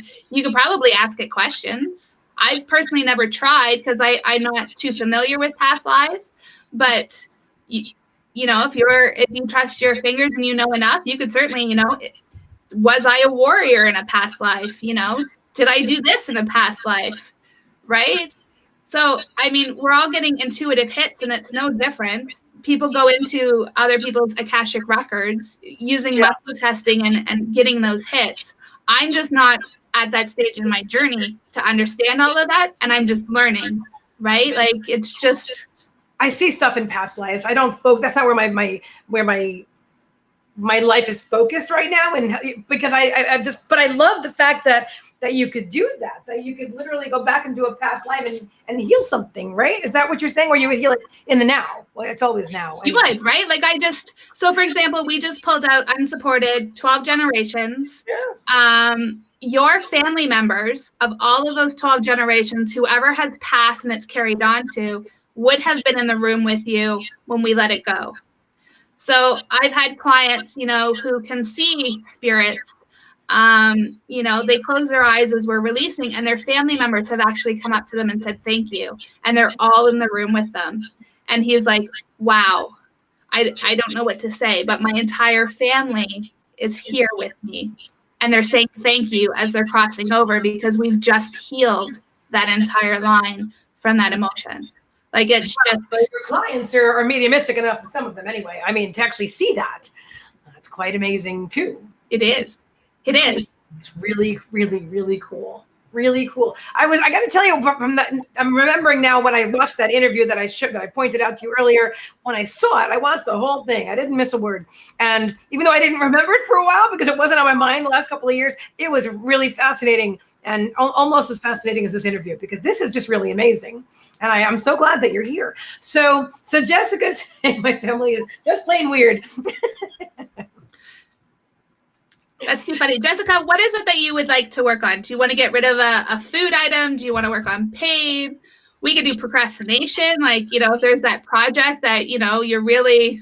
probably ask it questions. I've personally never tried because I'm not too familiar with past lives, but if you trust your fingers and enough, you could certainly, was I a warrior in a past life? Did I do this in a past life? Right? So, I mean, we're all getting intuitive hits and it's no different. People go into other people's Akashic records using muscle testing and getting those hits. I'm just not at that stage in my journey to understand all of that. And I'm just learning, right? Like, it's just. I see stuff in past lives. I don't focus. That's not where my life is focused right now, and because but I love the fact that you could do that you could literally go back into a past life and heal something, right? Is that what you're saying? Or you would heal it in the now? Well, it's always now. You would, right? Like so for example, we just pulled out unsupported 12 generations. Yeah. Your family members of all of those 12 generations, whoever has passed and it's carried on to, would have been in the room with you when we let it go. So I've had clients, who can see spirits. They close their eyes as we're releasing, and their family members have actually come up to them and said, thank you. And they're all in the room with them. And he's like, wow, I don't know what to say, but my entire family is here with me. And they're saying thank you as they're crossing over because we've just healed that entire line from that emotion. Like it's just, but your clients are mediumistic enough, some of them anyway. I mean, to actually see that's quite amazing too. it is. It is. It's really, really, really cool. Really cool. I got to tell you from that. I'm remembering now when I watched that interview that I pointed out to you earlier. When I saw it, I watched the whole thing. I didn't miss a word. And even though I didn't remember it for a while because it wasn't on my mind the last couple of years, it was really fascinating and almost as fascinating as this interview because this is just really amazing. And I'm so glad that you're here. So Jessica's saying my family is just plain weird. That's too funny. Jessica, what is it that you would like to work on? Do you want to get rid of a food item? Do you want to work on pain? We could do procrastination. Like, if there's that project that, you're really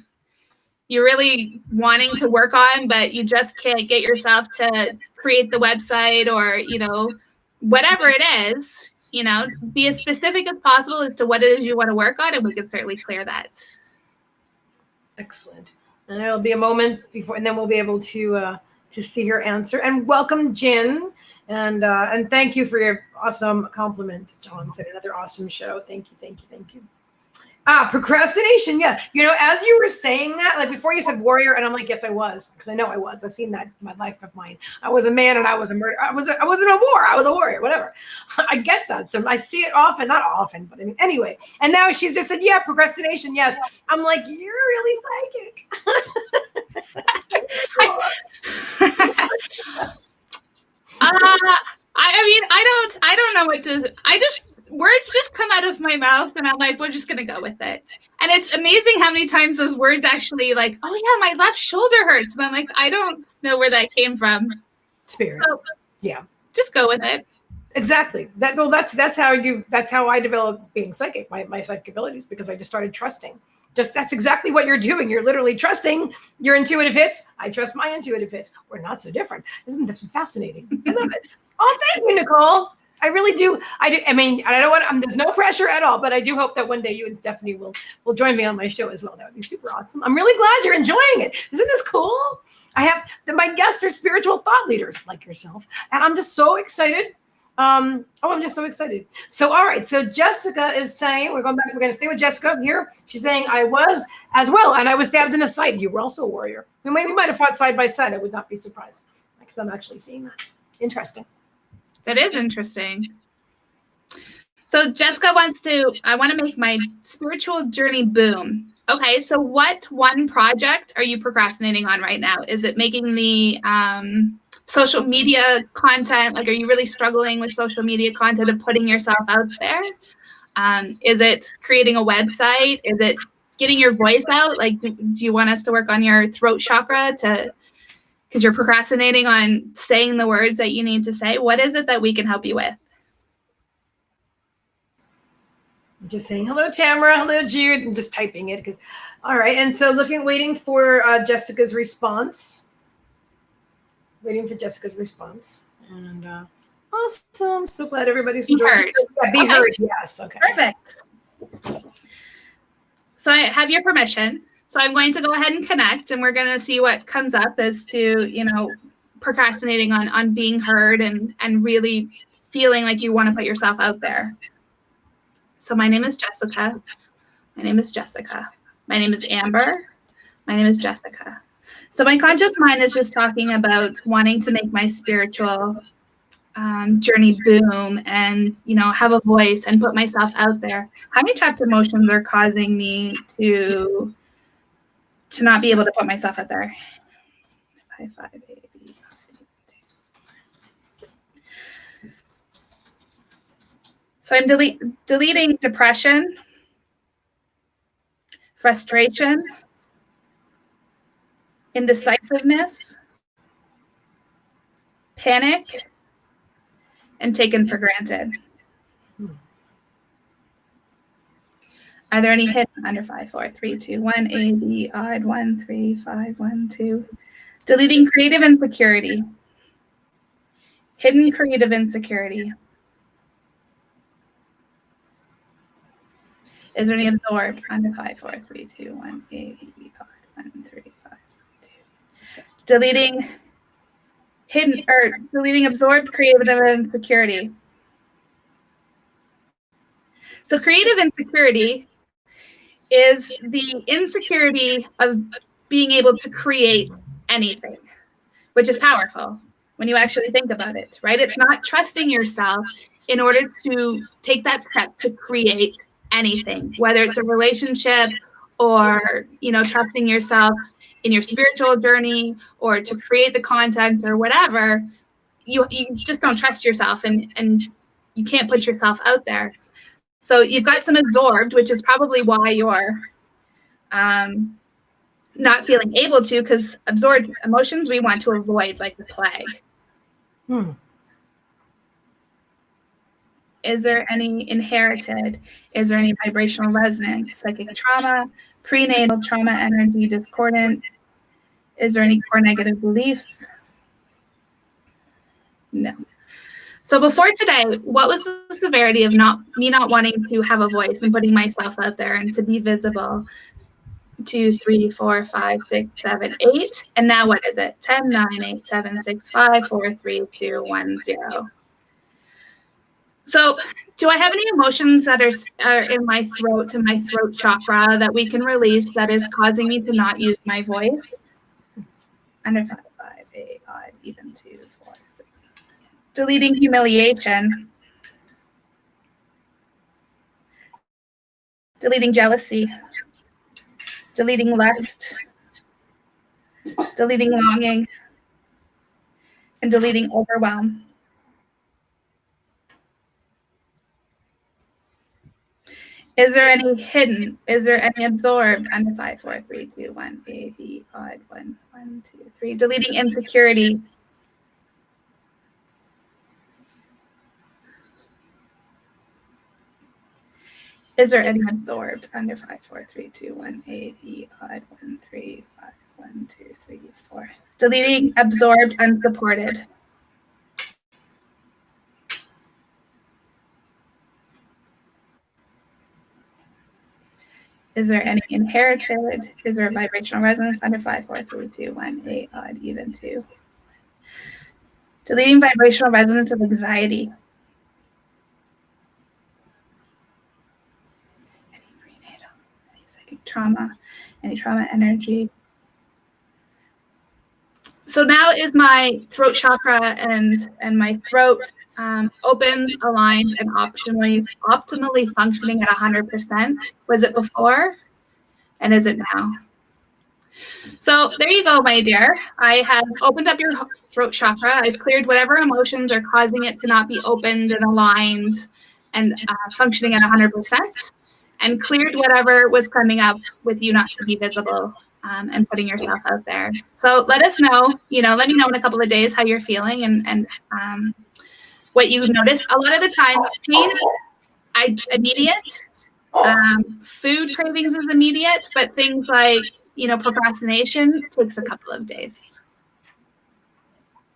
wanting to work on, but you just can't get yourself to create the website or, whatever it is, be as specific as possible as to what it is you want to work on, and we can certainly clear that. Excellent. And it'll be a moment before, and then we'll be able to see her answer. And welcome, Jen. And thank you for your awesome compliment, John. Said another awesome show. Thank you. Procrastination. Yeah. As you were saying that, like before you said warrior, and I'm like, yes, I was, because I know I was. I've seen that in my life of mine. I was a man and I was a murderer. I wasn't a war. I was a warrior, whatever. I get that. So I see it often, not often, but I mean, anyway. And now she's just said, yeah, procrastination. Yes. I'm like, you're really psychic. I don't know what to, words just come out of my mouth and I'm like, we're just going to go with it. And it's amazing how many times those words actually like, oh yeah, my left shoulder hurts. But I'm like, I don't know where that came from. Spirit. So, yeah. Just go with it. Exactly. That's how I developed being psychic, my psychic abilities, because I just started trusting. That's exactly what you're doing. You're literally trusting your intuitive hits. I trust my intuitive hits. We're not so different. Isn't this fascinating? I love it. Oh, thank you, Nicole. I really do. I mean, I don't want. There's no pressure at all, but I do hope that one day you and Stephanie will join me on my show as well. That would be super awesome. I'm really glad you're enjoying it. Isn't this cool? I have my guests are spiritual thought leaders like yourself, and I'm just so excited. I'm just so excited. So, all right. So Jessica is saying, we're going to stay with Jessica here. She's saying, I was as well, and I was stabbed in the side. You were also a warrior. We might have fought side by side. I would not be surprised because I'm actually seeing that. Interesting. That is interesting. So Jessica I want to make my spiritual journey boom. Okay. So what one project are you procrastinating on right now? Is it making the, social media content? Like, are you really struggling with social media content and putting yourself out there? Is it creating a website? Is it getting your voice out? Like, do you want us to work on your throat chakra because you're procrastinating on saying the words that you need to say? What is it that we can help you with? Just saying hello, Tamara. Hello, Jude. I'm just typing it all right. And so waiting for Jessica's response. Waiting for Jessica's response. And awesome. So glad everybody's enjoying. Be heard. Yes. Okay. Perfect. So I have your permission. So I'm going to go ahead and connect, and we're going to see what comes up as to, procrastinating on being heard and really feeling like you want to put yourself out there. So my name is Jessica. My name is Jessica. My name is Amber. My name is Jessica. So my conscious mind is just talking about wanting to make my spiritual journey boom and, have a voice and put myself out there. How many trapped emotions are causing me to not be able to put myself out there? 5, 5, 8, 8, 2. So I'm deleting depression, frustration, indecisiveness, panic, and taken for granted. Are there any hidden under 5, 4, 3, 2, 1, A, B, odd, 1, 3, 5, 1, 2? Deleting creative insecurity, hidden creative insecurity. Is there any absorbed under 5, 4, 3, 2, 1, A, B, odd, 1, 3, 5, 2? Deleting absorbed creative insecurity. So creative insecurity is the insecurity of being able to create anything, which is powerful when you actually think about it, right? It's not trusting yourself in order to take that step to create anything, whether it's a relationship or, trusting yourself in your spiritual journey or to create the content or whatever. You just don't trust yourself and you can't put yourself out there. So you've got some absorbed, which is probably why you're not feeling able to, because absorbed emotions we want to avoid like the plague. Is there any inherited? Is there any vibrational resonance, psychic trauma, prenatal trauma, energy discordant? Is there any core negative beliefs? No. So before today, what was the severity of me not wanting to have a voice and putting myself out there and to be visible? 2, 3, 4, 5, 6, 7, 8. And now what is it? 10, 9, 8, 7, 6, 5, 4, 3, 2, 1, 0. So do I have any emotions that are in my throat, in my throat chakra, that we can release that is causing me to not use my voice? Under 5, 8, odd, even 2, 4, 6. Deleting humiliation. Deleting jealousy. Deleting lust. Deleting longing. And deleting overwhelm. Is there any hidden? Is there any absorbed? Under 5, 4, 3, 2, 1, A, B, odd, 1, 1, 2, 3. Deleting insecurity. Is there any absorbed? Under 5, 4, 3, 2, 1, A, B, odd, 1, 3, 5, 1, 2, 3, 4. Deleting absorbed, unsupported. Is there any inherited? Is there a vibrational resonance? Under 5, 4, 3, 2, 1, 8, odd, even 2. Deleting vibrational resonance of anxiety. Any prenatal, any psychic trauma, any trauma energy. So now is my throat chakra and my throat open, aligned, and optimally functioning at 100%. Was it before? And is it now? So there you go, my dear. I have opened up your throat chakra. I've cleared whatever emotions are causing it to not be opened and aligned and functioning at 100%, and cleared whatever was coming up with you not to be visible. And putting yourself out there. So let us know, let me know in a couple of days how you're feeling and what you notice. A lot of the time, pain is immediate. Food cravings is immediate, but things like, procrastination takes a couple of days.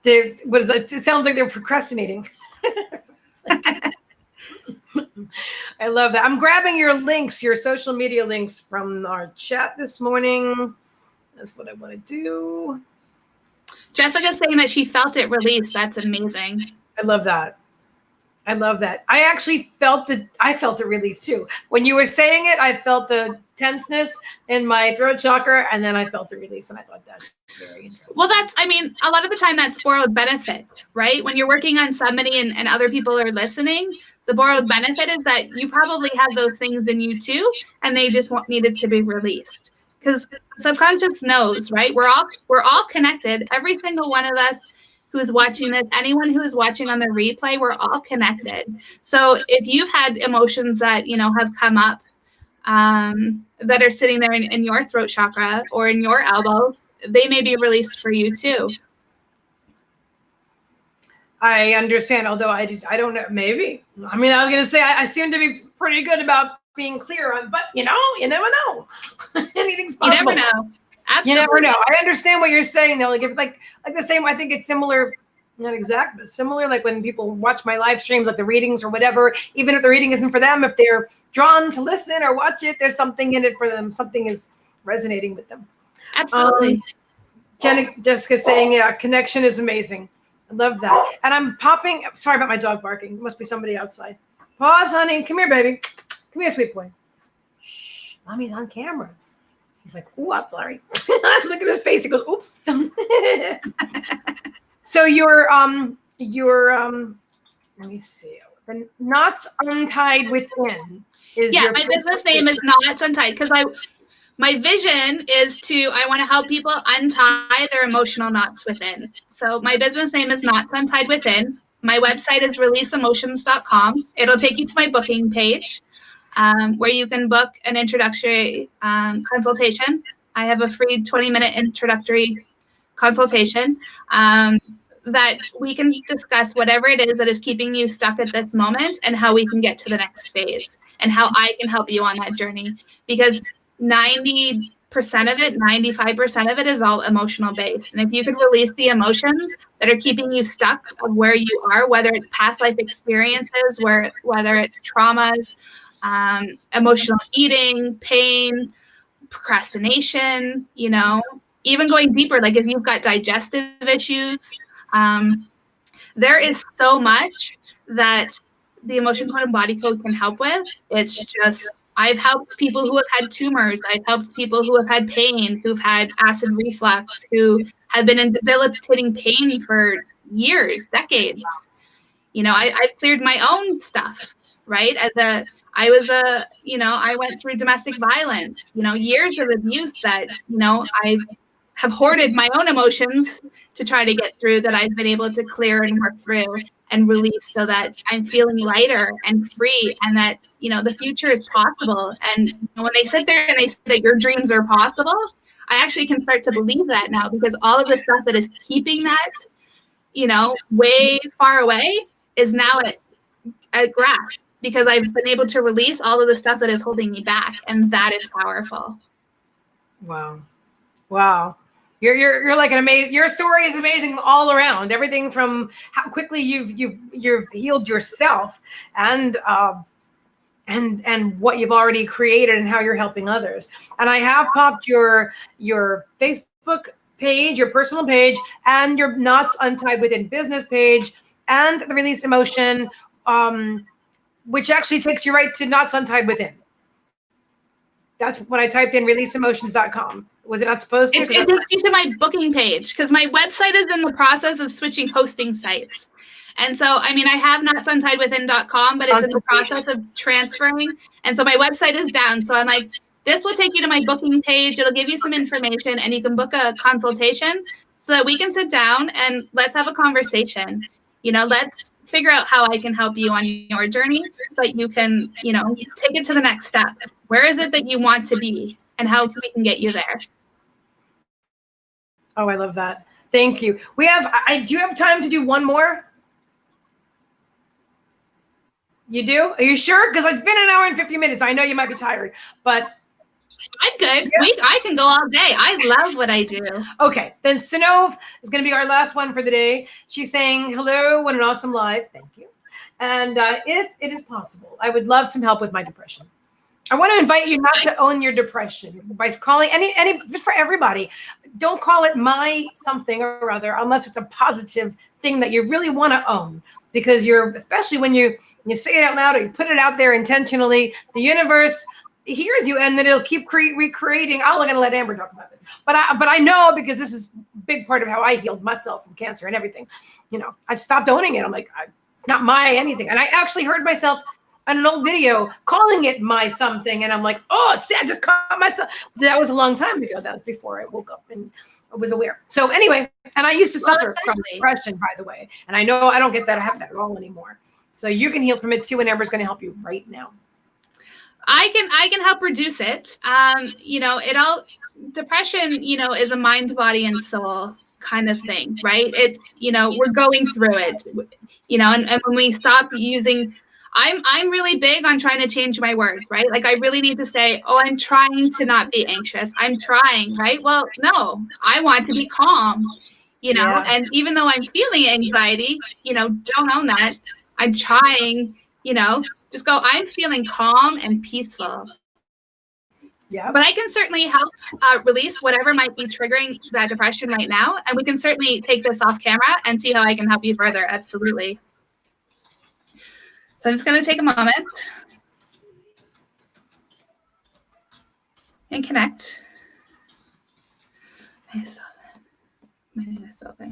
It sounds like they're procrastinating. I love that. I'm grabbing your links, your social media links from our chat this morning. That's what I want to do. Jessica's saying that she felt it release. That's amazing. I love that. I actually felt it release too. When you were saying it, I felt the tenseness in my throat chakra, and then I felt the release, and I thought that's very interesting. Well, a lot of the time that's borrowed benefit, right? When you're working on somebody and other people are listening, the borrowed benefit is that you probably have those things in you too, and they just needed to be released. Because subconscious knows, right? We're all connected. Every single one of us who is watching this, anyone who is watching on the replay, we're all connected. So if you've had emotions that, have come up that are sitting there in your throat chakra or in your elbow, they may be released for you too. I understand, although I don't know, maybe. I mean, I was going to say, I seem to be pretty good about being clear on, but you never know. Anything's possible. You never know. Absolutely. You never know. I understand what you're saying though. Like if like the same, I think it's similar, not exact, but similar. Like when people watch my live streams, like the readings or whatever, even if the reading isn't for them, if they're drawn to listen or watch it, there's something in it for them. Something is resonating with them. Absolutely. Jessica's saying, yeah, connection is amazing. I love that. And I'm popping. Sorry about my dog barking. It must be somebody outside. Pause, honey. Come here, baby. Come here, sweet boy. Shh, mommy's on camera. He's like, ooh, I'm sorry. Look at his face. He goes, oops. So let me see. The Knots Untied Within is Yeah, your my business name is Knots Untied because my vision is I want to help people untie their emotional knots within. So my business name is Knots Untied Within. My website is releaseemotions.com. It'll take you to my booking page where you can book an introductory consultation. I have a free 20-minute introductory consultation that we can discuss whatever it is that is keeping you stuck at this moment and how we can get to the next phase and how I can help you on that journey. Because 90% of it, 95% of it is all emotional based. And if you could release the emotions that are keeping you stuck of where you are, whether it's past life experiences, whether it's traumas, emotional eating, pain, procrastination, even going deeper, like if you've got digestive issues, there is so much that the emotion code and body code can help with. It's just, I've helped people who have had tumors. I've helped people who have had pain, who've had acid reflux, who have been in debilitating pain for years, decades. I've cleared my own stuff, right? I went through domestic violence, years of abuse that, I have hoarded my own emotions to try to get through that I've been able to clear and work through and release so that I'm feeling lighter and free and that, the future is possible. And when they sit there and they say that your dreams are possible, I actually can start to believe that now because all of the stuff that is keeping that, way far away is now at grasp because I've been able to release all of the stuff that is holding me back. And that is powerful. Wow. You're like an amazing. Your story is amazing all around. Everything from how quickly you've healed yourself, and what you've already created, and how you're helping others. And I have popped your Facebook page, your personal page, and your Knots Untied Within business page, and the Release Emotion, which actually takes you right to Knots Untied Within. That's when I typed in releaseemotions.com. Was it not supposed to? It takes you to my booking page because my website is in the process of switching hosting sites. And so, I have knotsuntiedwithin.com, but it's in the process of transferring. And so my website is down. So I'm like, this will take you to my booking page. It'll give you some information and you can book a consultation so that we can sit down and let's have a conversation. Let's figure out how I can help you on your journey so that you can, take it to the next step. Where is it that you want to be and how we can get you there? Oh, I love that. Thank you. Do you have time to do one more? You do? Are you sure? Because it's been an hour and 50 minutes. I know you might be tired, but I'm good. Yeah. I can go all day. I love what I do. Okay. Then Sinov is going to be our last one for the day. She's saying, hello, what an awesome live. Thank you. And if it is possible, I would love some help with my depression. I want to invite you not to own your depression by calling any just for everybody. Don't call it my something or other unless it's a positive thing that you really want to own, because especially when you say it out loud or you put it out there intentionally, the universe hears you and then it'll keep recreating. I'm going to let Amber talk about this, but I know, because this is a big part of how I healed myself from cancer and everything. I stopped owning it. I'm like, not my anything. And I actually heard myself on an old video calling it my something. And I'm like, oh, see, I just caught myself. That was a long time ago. That was before I woke up and I was aware. So anyway, and I used to suffer from depression, by the way. And I know I don't get that. I have that at all anymore. So you can heal from it too. And Amber's going to help you right now. I can help reduce it. Depression, is a mind, body, and soul kind of thing, right? It's, we're going through it, and when we stop using, I'm really big on trying to change my words, right? Like I really need to say, oh, I'm trying to not be anxious. I'm trying, right? Well, no, I want to be calm, yes. And even though I'm feeling anxiety, don't own that. I'm trying, just go, I'm feeling calm and peaceful. Yeah. But I can certainly help release whatever might be triggering that depression right now. And we can certainly take this off camera and see how I can help you further. Absolutely. So I'm just going to take a moment. and connect. I saw that. I think I saw that.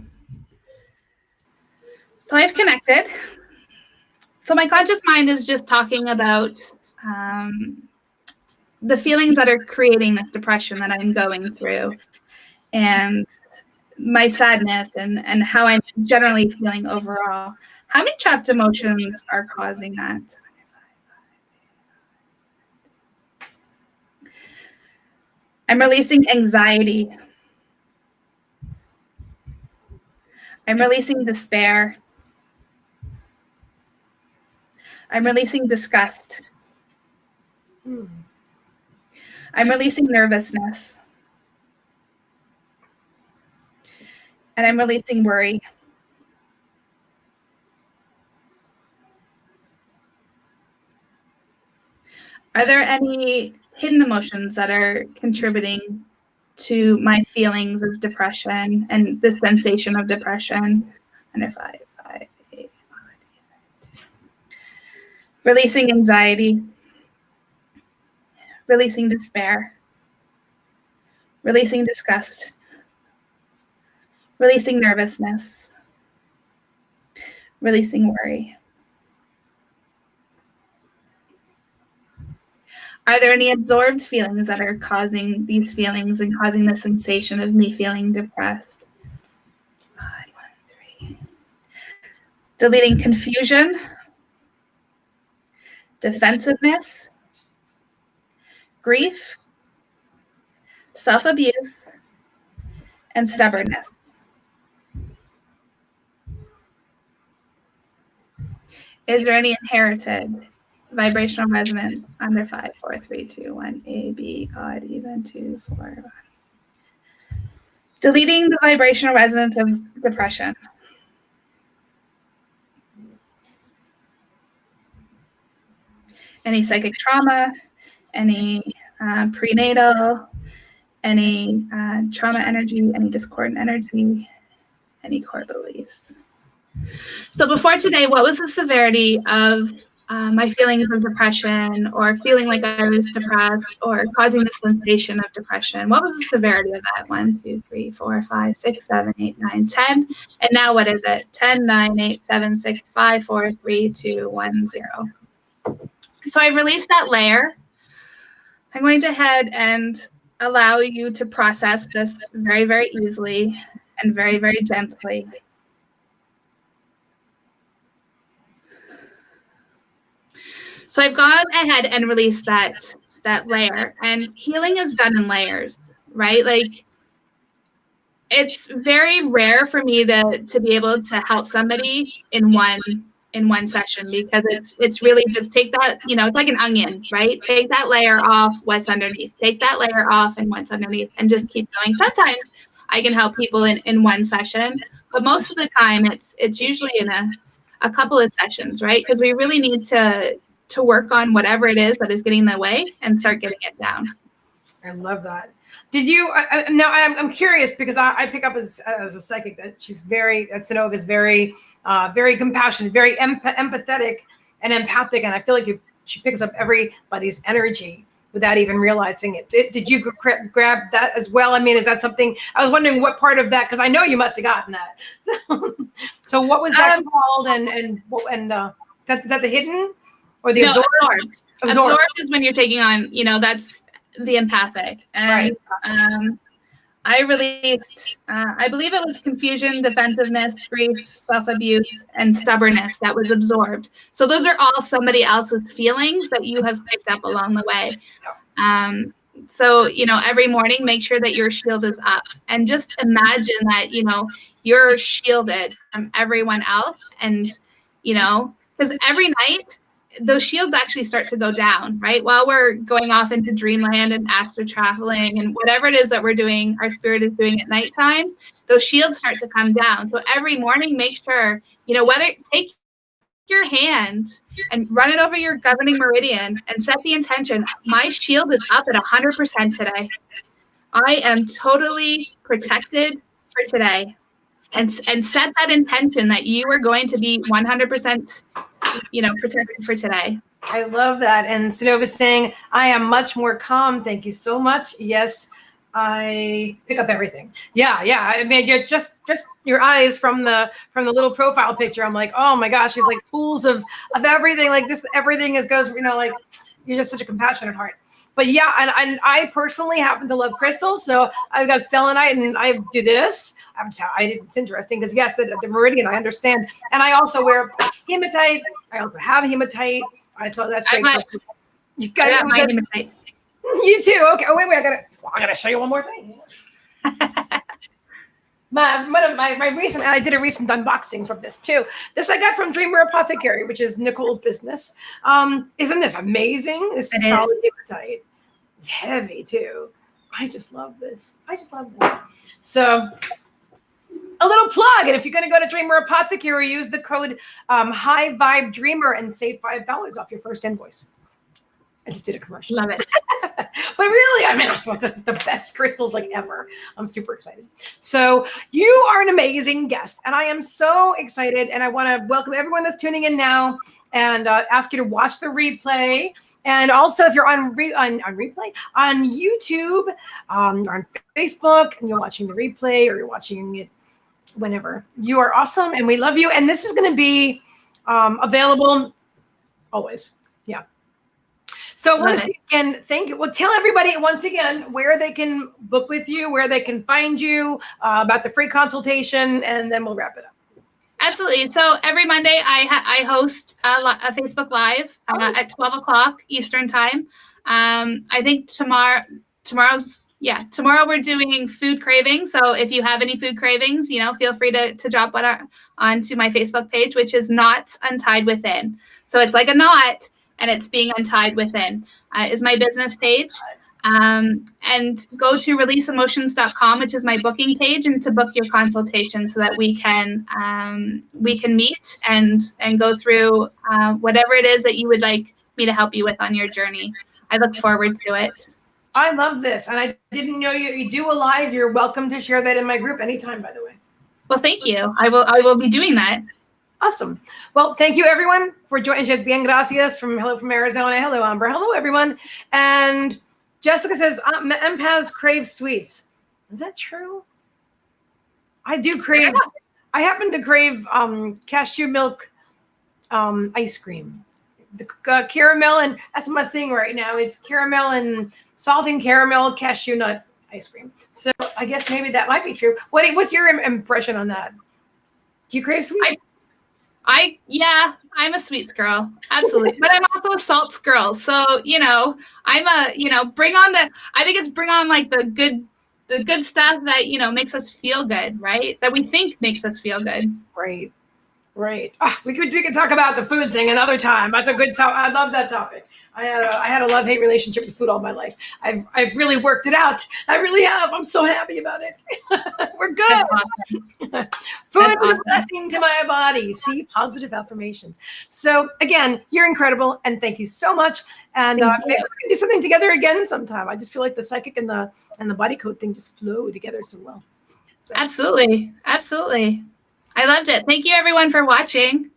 So I've connected. So my conscious mind is just talking about the feelings that are creating this depression that I'm going through, and my sadness and how I'm generally feeling overall. How many trapped emotions are causing that? I'm releasing anxiety. I'm releasing despair. I'm releasing disgust. I'm releasing nervousness. And I'm releasing worry. Are there any hidden emotions that are contributing to my feelings of depression and the sensation of depression? Under 5, 5, 8. Releasing anxiety. Releasing despair. Releasing disgust. Releasing nervousness. Releasing worry. Are there any absorbed feelings that are causing these feelings and causing the sensation of me feeling depressed? 5, 1, 3. Deleting confusion, defensiveness, grief, self-abuse, and stubbornness. Is there any inherited vibrational resonance under 5, 4, 3, 2, 1, A, B, odd, even, 2, 4, 1. Deleting the vibrational resonance of depression. Any psychic trauma, any prenatal, any trauma energy, any discordant energy, any core beliefs. So before today, what was the severity of my feelings of depression, or feeling like I was depressed, or causing the sensation of depression? What was the severity of that? 1, 2, 3, 4, 5, 6, 7, 8, 9, 10. And now what is it? 10, 9, 8, 7, 6, 5, 4, 3, 2, 1, 0. So I've released that layer. I'm going to head and allow you to process this very, very easily and very, very gently. So I've gone ahead and released that layer, and healing is done in layers, right? Like, it's very rare for me to be able to help somebody in one session, because it's really just take that, it's like an onion, right? Take that layer off, what's underneath. Take that layer off and what's underneath, and just keep going. Sometimes I can help people in one session, but most of the time it's usually in a couple of sessions, right? Because we really need to work on whatever it is that is getting in the way and start getting it down. I love that. Did you, now I'm curious, because I pick up as a psychic that she's very, Sinova is very, very compassionate, very empathetic and empathic. And I feel like she picks up everybody's energy without even realizing it. Did you grab that as well? I mean, is that something, I was wondering what part of that, because I know you must have gotten that. So what was that called? And is that the hidden or the absorbed? Absorbed is when you're taking on, that's the empathic. And right. I released, I believe it was confusion, defensiveness, grief, self-abuse, and stubbornness that was absorbed. So those are all somebody else's feelings that you have picked up along the way. So, every morning, make sure that your shield is up, and just imagine that, you're shielded from everyone else. And, because every night, those shields actually start to go down, right? While we're going off into dreamland and astral traveling and whatever it is that we're doing, our spirit is doing at nighttime, those shields start to come down. So every morning, make sure, take your hand and run it over your governing meridian and set the intention. My shield is up at 100% today. I am totally protected for today. And set that intention that you are going to be 100%, protected for today. I love that. And Sanova's saying, I am much more calm. Thank you so much. Yes, I pick up everything. Yeah, yeah. I mean, you're just your eyes from the little profile picture. I'm like, oh my gosh, it's like pools of everything. Like this, everything goes, like you're just such a compassionate heart. But yeah, and I personally happen to love crystals. So I've got selenite and I do this. It's interesting because yes, the meridian, I understand. And I also wear hematite. I also have hematite. So that's great. You got my hematite. You too. Okay. Oh wait. I gotta show you one more thing. my recent, and I did a recent unboxing from this too. This I got from Dreamer Apothecary, which is Nicole's business. Isn't this amazing? This is solid hematite. It's heavy too. I just love this. So a little plug, and if you're going to go to Dreamer Apothecary, use the code HighVibeDreamer and save $5 off your first invoice. I just did a commercial. Love it. But really, I mean, the best crystals like ever. I'm super excited. So you are an amazing guest, and I am so excited. And I want to welcome everyone that's tuning in now, and ask you to watch the replay. And also, if you're on replay on YouTube, on Facebook, and you're watching the replay, or you're watching it whenever, you are awesome, and we love you. And this is going to be available always. Yeah. So once again, thank you. Well, tell everybody once again where they can book with you, where they can find you, about the free consultation, and then we'll wrap it up. Absolutely. So every Monday I host a Facebook Live at 12 o'clock Eastern time. I think tomorrow we're doing food cravings. So if you have any food cravings, feel free to drop one onto my Facebook page, which is Knots Untied Within. So it's like a knot, and it's being untied within, is my business page. And go to releaseemotions.com, which is my booking page, and to book your consultation so that we can meet and go through whatever it is that you would like me to help you with on your journey. I look forward to it. I love this. And I didn't know you do a live. You're welcome to share that in my group anytime, by the way. Well, thank you. I will be doing that. Awesome. Well, thank you everyone for joining. She has bien gracias hello from Arizona. Hello, Amber. Hello, everyone. And Jessica says, empaths crave sweets. Is that true? I do crave. I happen to crave cashew milk ice cream. The caramel, and that's my thing right now. It's caramel and salting caramel cashew nut ice cream. So I guess maybe that might be true. What's your impression on that? Do you crave sweets? I'm a sweets girl. Absolutely. But I'm also a salts girl. So, I'm bring on like the good stuff that, makes us feel good, right? That we think makes us feel good. Right. We could talk about the food thing another time. That's a good topic. I love that topic. I had a love-hate relationship with food all my life. I've really worked it out. I really have. I'm so happy about it. We're good. Awesome. Food is a blessing to my body. See, positive affirmations. So again, you're incredible, and thank you so much. And maybe we can do something together again sometime. I just feel like the psychic and the body code thing just flow together so well. So. Absolutely. I loved it. Thank you everyone for watching.